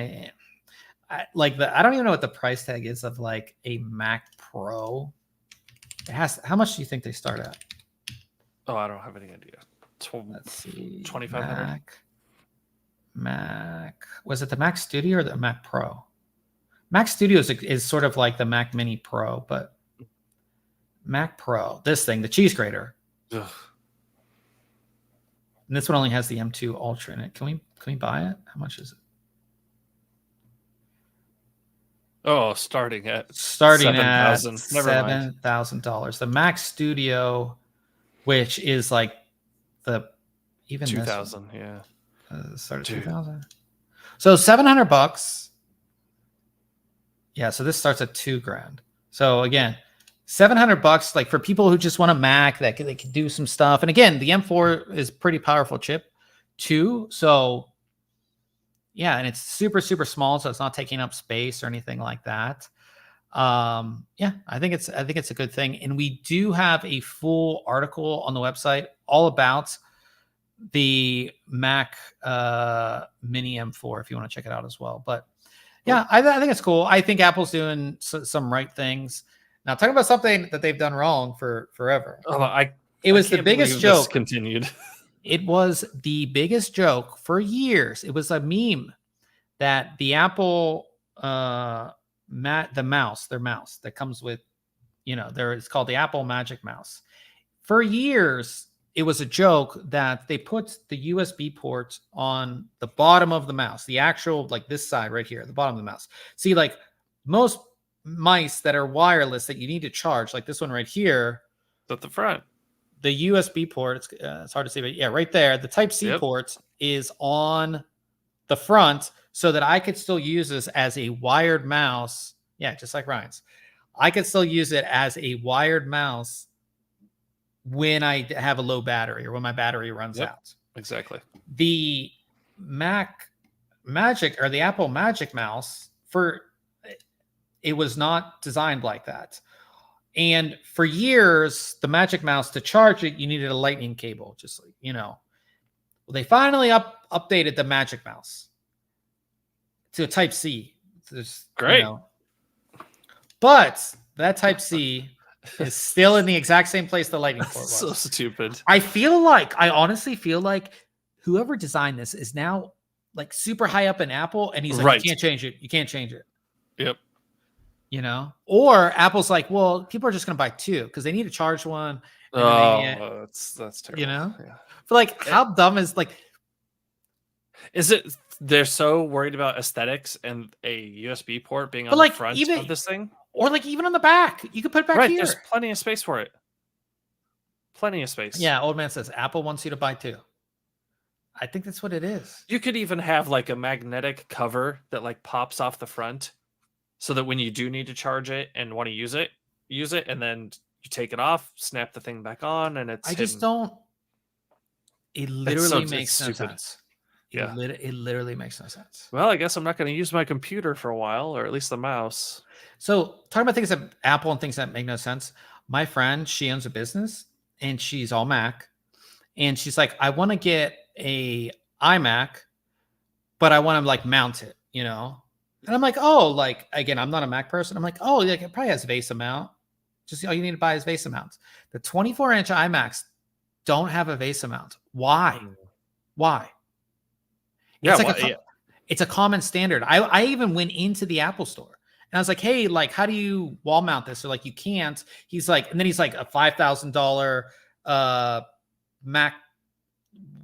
I don't even know what the price tag is of like a Mac Pro. How much do you think they start at? Oh, I don't have any idea. Let's see. 2,500. Mac. Was it the Mac Studio or the Mac Pro? Mac Studio is sort of like the Mac Mini Pro, but Mac Pro, this thing, the cheese grater. Ugh. And this one only has the M2 Ultra in it. Can we buy it? How much is it? Oh, starting at $7,000. The Mac Studio, which is like the even 2,000, yeah. Started 2,000. So $700. Yeah, so this starts at $2,000. So again, $700, like for people who just want a Mac that they can do some stuff. And again, the M4 is pretty powerful chip too. So yeah, and it's super small, so it's not taking up space or anything like that. Yeah, I think it's a good thing. And we do have a full article on the website all about the Mac Mini M4 if you want to check it out as well. But yeah, I think it's cool. I think Apple's doing some right things. Now, talking about something that they've done wrong for forever. Oh, it was the biggest joke. Continued. It was the biggest joke for years. It was a meme that the Apple, their mouse that comes with, it's called the Apple Magic Mouse. For years, it was a joke that they put the USB port on the bottom of the mouse, the actual, like this side right here, the bottom of the mouse. See, like most mice that are wireless that you need to charge, like this one right here, at the front, the USB port, it's hard to see, but yeah, right there, the Type-C port is on the front so that I could still use this as a wired mouse. Yeah, just like Ryan's. I could still use it as a wired mouse when I have a low battery or when my battery runs out. Exactly. The Magic or the Apple Magic Mouse, it was not designed like that. And for years, the Magic Mouse, to charge it, you needed a lightning cable, just like, Well, they finally updated the Magic Mouse to a Type-C. Great. But that Type-C is still in the exact same place the lightning port was. So stupid. I honestly feel like whoever designed this is now like super high up in Apple, and he's like, You can't change it. You can't change it. Yep. Or Apple's like, well, people are just going to buy two because they need to charge one. That's terrible. Yeah. But like, how dumb is is it? They're so worried about aesthetics and a USB port being on the front of this thing, or like even on the back, you could put it back here. There's plenty of space for it. Plenty of space. Yeah, old man says Apple wants you to buy two. I think that's what it is. You could even have like a magnetic cover that like pops off the front, so that when you do need to charge it and want to use it, and then you take it off, snap the thing back on, and it's. Just don't. It literally makes no sense. Yeah, it literally makes no sense. Well, I guess I'm not going to use my computer for a while, or at least the mouse. So, talking about things that Apple and things that make no sense. My friend, she owns a business, and she's all Mac, and she's like, I want to get a iMac, but I want to like mount it, And I'm like, oh, like, again, I'm not a Mac person. I'm like, oh, like it probably has VESA mount. Just all you need to buy is VESA mounts. The 24-inch iMacs don't have a VESA mount. Why? It's a common standard. I even went into the Apple store and I was like, hey, like, how do you wall mount this? Or like, you can't. He's like, and then he's like a $5,000 Mac,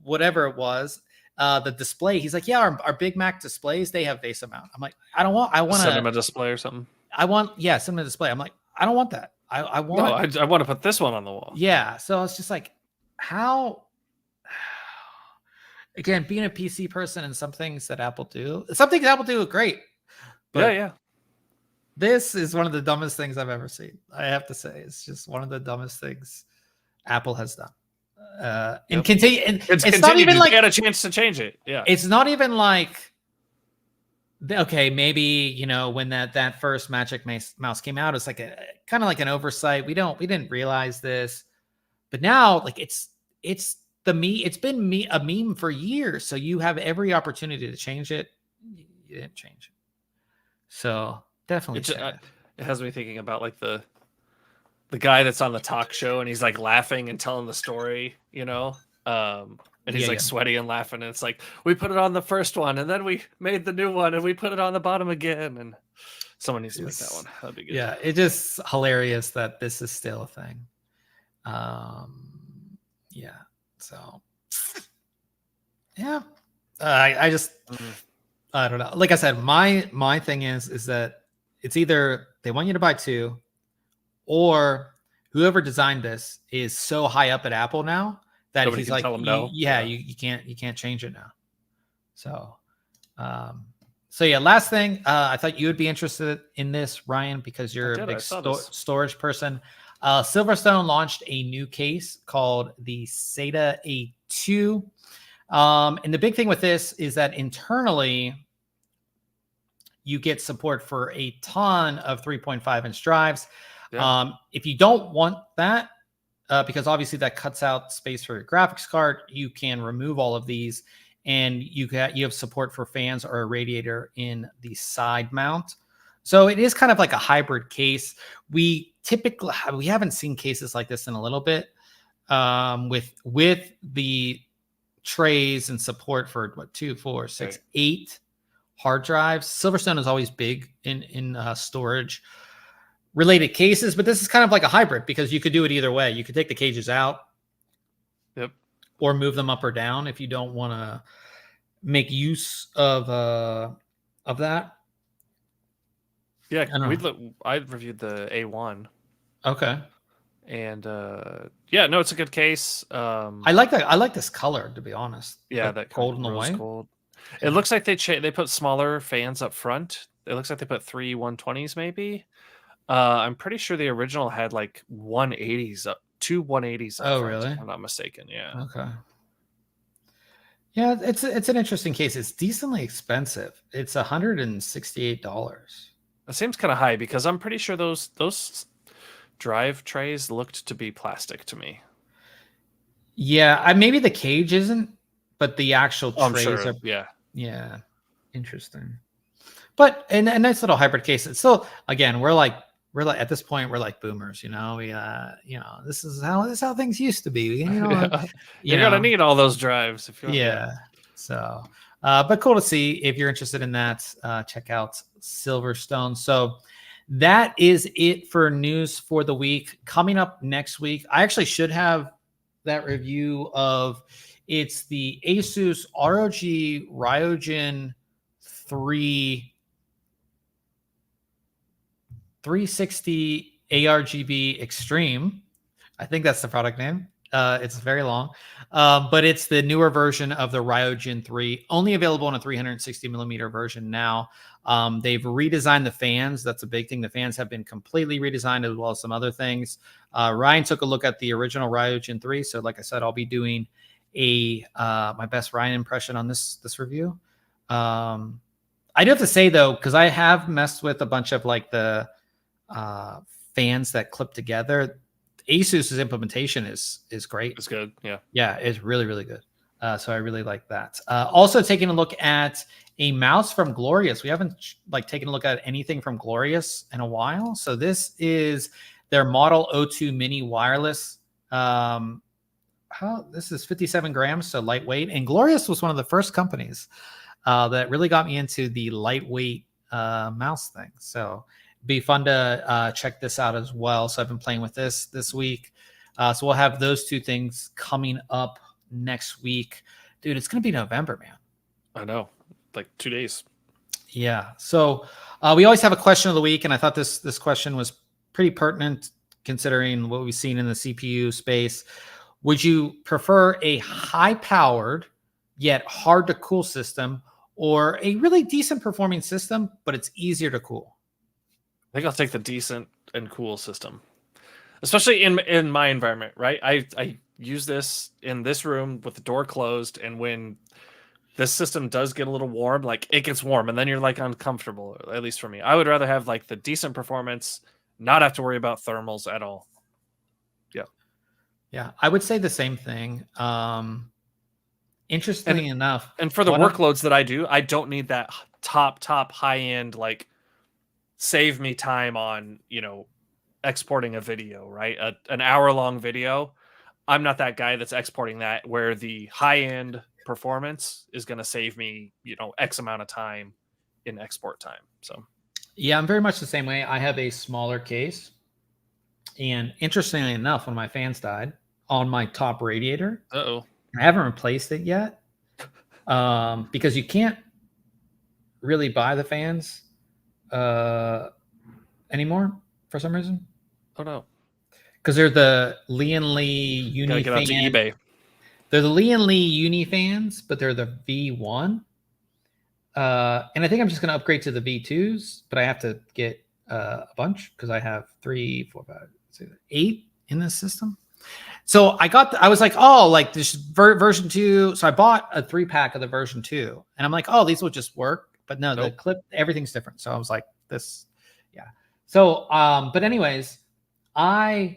whatever it was. The display, he's like, yeah, our Big Mac displays, they have VESA mount. I'm like, I want a cinema display or something. Cinema display. I'm like, I don't want that. I want to put this one on the wall. Yeah. So it's just like, how, again, being a PC person and some things that Apple do are great. But yeah. This is one of the dumbest things I've ever seen. I have to say, it's just one of the dumbest things Apple has done. And continue. And it's not even like get a chance to change it. Yeah. It's not even like, okay, maybe, when that first Magic Mouse came out, it's like a kind of like an oversight. We didn't realize this, but now like it's been a meme for years. So you have every opportunity to change it. You didn't change it. So definitely. It has me thinking about like the guy that's on the talk show and he's like laughing and telling the story, and he's sweaty and laughing. And it's like, we put it on the first one and then we made the new one and we put it on the bottom again. And someone needs to make that one. That'd be good. Yeah. It's just hilarious that this is still a thing. Yeah. So yeah, I just, I don't know. Like I said, my thing is that it's either they want you to buy two, or whoever designed this is so high up at Apple now that he's like, no. You can't change it now. So, last thing, I thought you would be interested in this, Ryan, because you're a big storage person. Silverstone launched a new case called the SATA A2. And the big thing with this is that internally, you get support for a ton of 3.5-inch drives. Yeah. If you don't want that, because obviously that cuts out space for your graphics card, you can remove all of these, and you have support for fans or a radiator in the side mount. So it is kind of like a hybrid case. We haven't seen cases like this in a little bit, with the trays and support for 2, 4, 6, 8 hard drives. Silverstone is always big in storage related cases, but this is kind of like a hybrid because you could do it either way. You could take the cages out, or move them up or down if you don't want to make use of that. Yeah, I reviewed the A1. Okay. And yeah, no, it's a good case. I like that. I like this color, to be honest. Yeah, like that gold and the rose white. Gold. It looks like they put smaller fans up front. It looks like they put 3 120s maybe. I'm pretty sure the original had like 180s up, 2 180s up front, really? if I'm not mistaken. Yeah. Okay. Yeah, it's an interesting case. It's decently expensive. It's $168. It seems kind of high because I'm pretty sure those drive trays looked to be plastic to me. Yeah, maybe the cage isn't, but the actual trays are. Yeah. Interesting. But a nice little hybrid case. It's still, again, we're like at this point we're like boomers, we this is how things used to be. You're gonna need all those drives if you want. Yeah. So but cool to see. If you're interested in that, check out Silverstone. So that is it for news for the week. Coming up next week, I actually should have that review of it's the ASUS ROG Ryzen 360 ARGB Extreme. I think that's the product name. It's very long, but it's the newer version of the Ryzen 3, only available in a 360 millimeter version now. They've redesigned the fans. That's a big thing. The fans have been completely redesigned, as well as some other things. Ryan took a look at the original Ryzen 3. So like I said, I'll be doing my best Ryan impression on this review. I do have to say though, because I have messed with a bunch of like the fans that clip together. ASUS's implementation is great. It's good. Yeah, it's really, really good. So I really like that. Also taking a look at a mouse from Glorious. We haven't taken a look at anything from Glorious in a while. So this is their Model 02 Mini Wireless. This is 57 grams, so lightweight. And Glorious was one of the first companies that really got me into the lightweight mouse thing. So it'd be fun to check this out as well. So I've been playing with this week. So we'll have those two things coming up next week. Dude, it's going to be November, man. I know. Like 2 days. Yeah. So we always have a question of the week, and I thought this question was pretty pertinent considering what we've seen in the CPU space. Would you prefer a high-powered yet hard-to-cool system, or a really decent performing system, but it's easier to cool? I think I'll take the decent and cool system, especially in my environment, right? I use this in this room with the door closed, and when this system does get a little warm, like it gets warm, and then you're like uncomfortable, at least for me. I would rather have like the decent performance, not have to worry about thermals at all. Yeah, I would say the same thing. Interestingly enough, and for the workloads that I do, I don't need that top high end, like save me time on, exporting a video, right? An hour-long video. I'm not that guy that's exporting that, where the high-end performance is going to save me, X amount of time in export time. So yeah, I'm very much the same way. I have a smaller case, and interestingly enough, when my fans died on my top radiator, I haven't replaced it yet, because you can't really buy the fans anymore for some reason. Oh no, because they're the Lee and Lee Uni get onto eBay. They're the Lee and Lee Uni fans, but they're the V1. And I think I'm just going to upgrade to the V2s, but I have to get a bunch because I have 3, 4, 5, 6, 8 in this system. So I was like, oh, like this version 2. So I bought a 3-pack of the version 2, and I'm like, oh, these will just work. But no, the clip, everything's different. So I was like, this, yeah. So, but anyways, I'm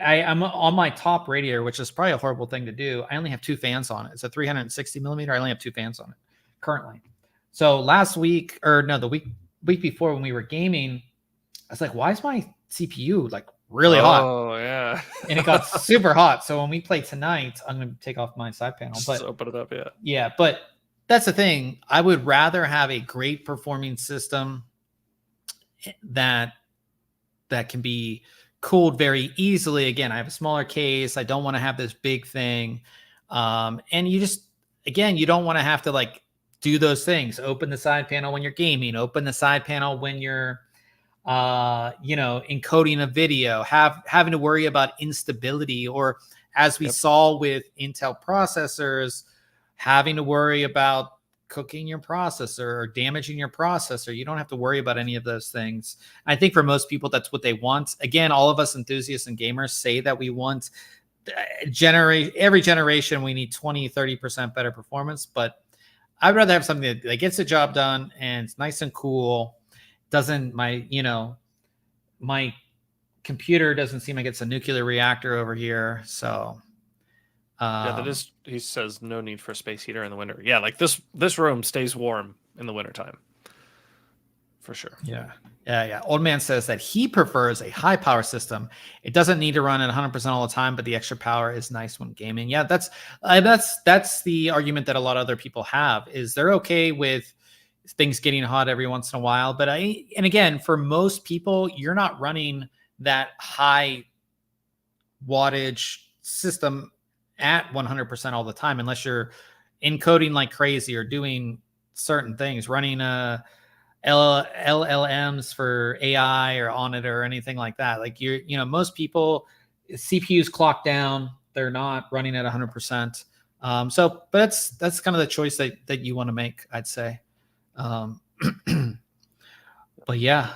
on my top radiator, which is probably a horrible thing to do. I only have 2 fans on it. It's a 360 millimeter. I only have 2 fans on it currently. So the week week before when we were gaming, I was like, why is my CPU like really hot? Oh yeah. And it got super hot. So when we play tonight, I'm going to take off my side panel. Just but open it up, yeah. Yeah, but that's the thing. I would rather have a great performing system that can be cooled very easily. Again, I have a smaller case. I don't want to have this big thing. And you just, again, you don't want to have to like do those things. Open the side panel when you're gaming, open the side panel when you're, encoding a video, having to worry about instability, or as we saw with Intel processors, having to worry about cooking your processor or damaging your processor. You don't have to worry about any of those things. I think for most people, that's what they want. Again, all of us enthusiasts and gamers say that we want every generation, we need 20-30% better performance, but I'd rather have something that gets the job done and it's nice and cool. Doesn't my computer doesn't seem like it's a nuclear reactor over here. So that is, he says no need for a space heater in the winter. Yeah, like this room stays warm in the wintertime. For sure. Yeah. Old man says that he prefers a high power system. It doesn't need to run at 100% all the time, but the extra power is nice when gaming. Yeah, that's the argument that a lot of other people have, is they're okay with things getting hot every once in a while. But and again, for most people, you're not running that high wattage system at 100% all the time, unless you're encoding like crazy or doing certain things, running LLMs for AI or on it or anything like that. Like most people, CPUs clock down, they're not running at 100%. But that's kind of the choice that you want to make, I'd say. But yeah,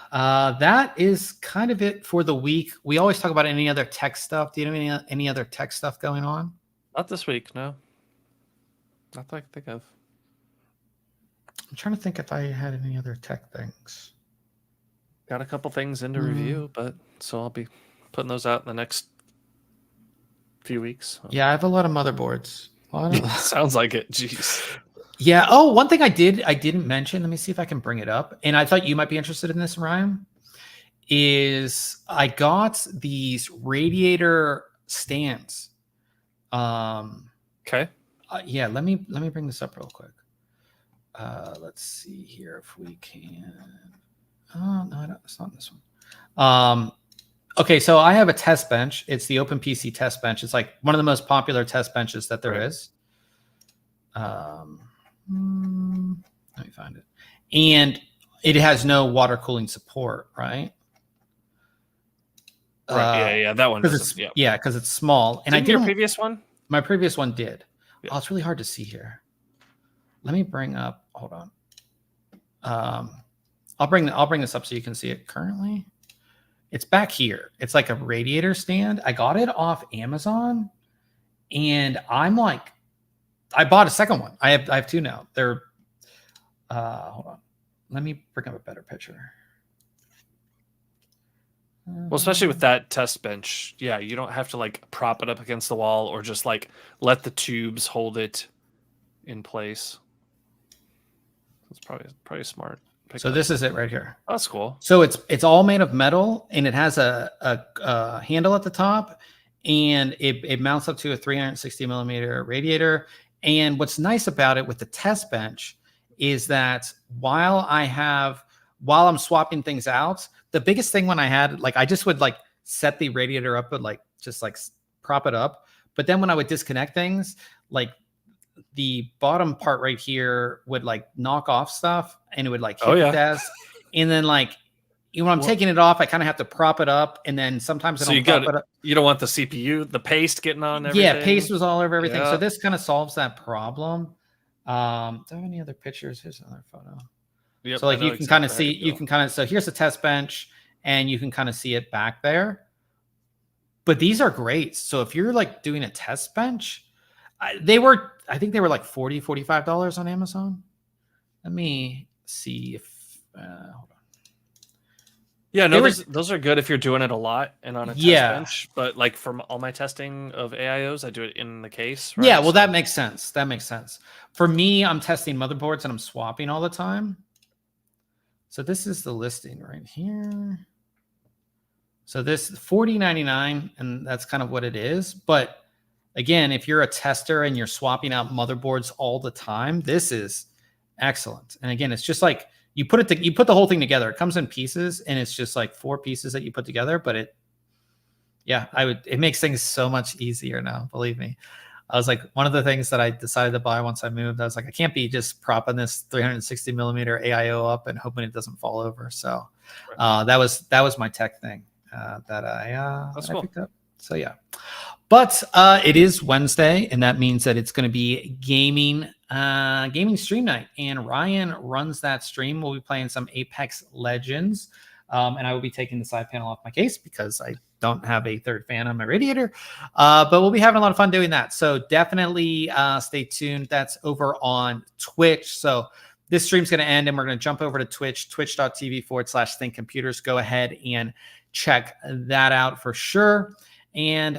that is kind of it for the week. We always talk about any other tech stuff. Do you have any other tech stuff going on? Not this week, no. Not that I can think of. I'm trying to think if I had any other tech things. Got a couple things into review, but so I'll be putting those out in the next few weeks. Yeah, I have a lot of motherboards. Sounds like it. Jeez. Yeah. Oh, one thing I didn't mention. Let me see if I can bring it up. And I thought you might be interested in this, Ryan. Is I got these radiator stands. Okay. Yeah. Let me bring this up real quick. Let's see here if we can. Oh no, it's not this one. Okay, so I have a test bench. It's the OpenPC test bench. It's like one of the most popular test benches that there is. Let me find it. And it has no water cooling support, right? Right. Yeah. That one. Because it's small. And your previous one? My previous one did. Yeah. Oh, it's really hard to see here. Let me bring up. Hold on. I'll bring this up so you can see it currently. It's back here. It's like a radiator stand. I got it off Amazon, and I'm like, I bought a second one. I have two now. They're hold on. Let me bring up a better picture. Well, especially with that test bench, yeah, you don't have to like prop it up against the wall or just like let the tubes hold it in place. It's probably smart. So this is it right here. Oh, that's cool. So it's all made of metal, and it has a handle at the top, and it mounts up to a 360 millimeter radiator. And what's nice about it with the test bench is that while I'm swapping things out, the biggest thing when I had, like, I just would like set the radiator up, but like just like prop it up. But then when I would disconnect things, like the bottom part right here would like knock off stuff, and it would like hit the desk. And then like when I'm taking it off, I kind of have to prop it up, and then sometimes I don't prop it up. You don't want the CPU, the paste getting on everything. Yeah, paste was all over everything. Yeah. So this kind of solves that problem. Do I have any other pictures? Here's another photo. Yep, so like you can kind of see, so here's the test bench, and you can kind of see it back there. But these are great. So if you're like doing a test bench, I think they were like $40, $45 on Amazon. Let me see if hold on. Yeah, no, those are good if you're doing it a lot and on a test bench. But like from all my testing of AIOs, I do it in the case. Right? Yeah, well, that makes sense. That makes sense. For me, I'm testing motherboards and I'm swapping all the time. So this is the listing right here. So this $40.99, and that's kind of what it is. But again, if you're a tester and you're swapping out motherboards all the time, this is excellent. And again, it's just like you put the whole thing together. It comes in pieces, and it's just like 4 pieces that you put together. But it makes things so much easier now. Believe me. I was like, one of the things that I decided to buy once I moved, I was like, I can't be just propping this 360 millimeter AIO up and hoping it doesn't fall over. So that was my tech thing that I picked up. So yeah, but it is Wednesday, and that means that it's going to be gaming stream night. And Ryan runs that stream. We'll be playing some Apex Legends, and I will be taking the side panel off my case because I don't have a third fan on my radiator, but we'll be having a lot of fun doing that. So definitely stay tuned. That's over on Twitch. So this stream's going to end, and we're going to jump over to Twitch, twitch.tv/ThinkComputers. Go ahead and check that out for sure. And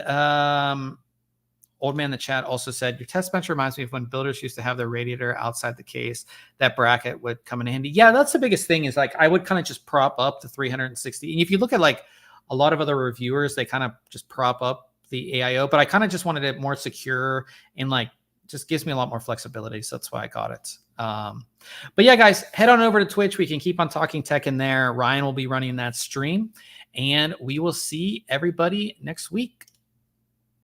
Old Man in the chat also said, your test bench reminds me of when builders used to have their radiator outside the case. That bracket would come in handy. Yeah, that's the biggest thing is like I would kind of just prop up the 360. And if you look at like a lot of other reviewers, they kind of just prop up the AIO, but I kind of just wanted it more secure and like just gives me a lot more flexibility. So that's why I got it. But yeah, guys, head on over to Twitch. We can keep on talking tech in there. Ryan will be running that stream, and we will see everybody next week.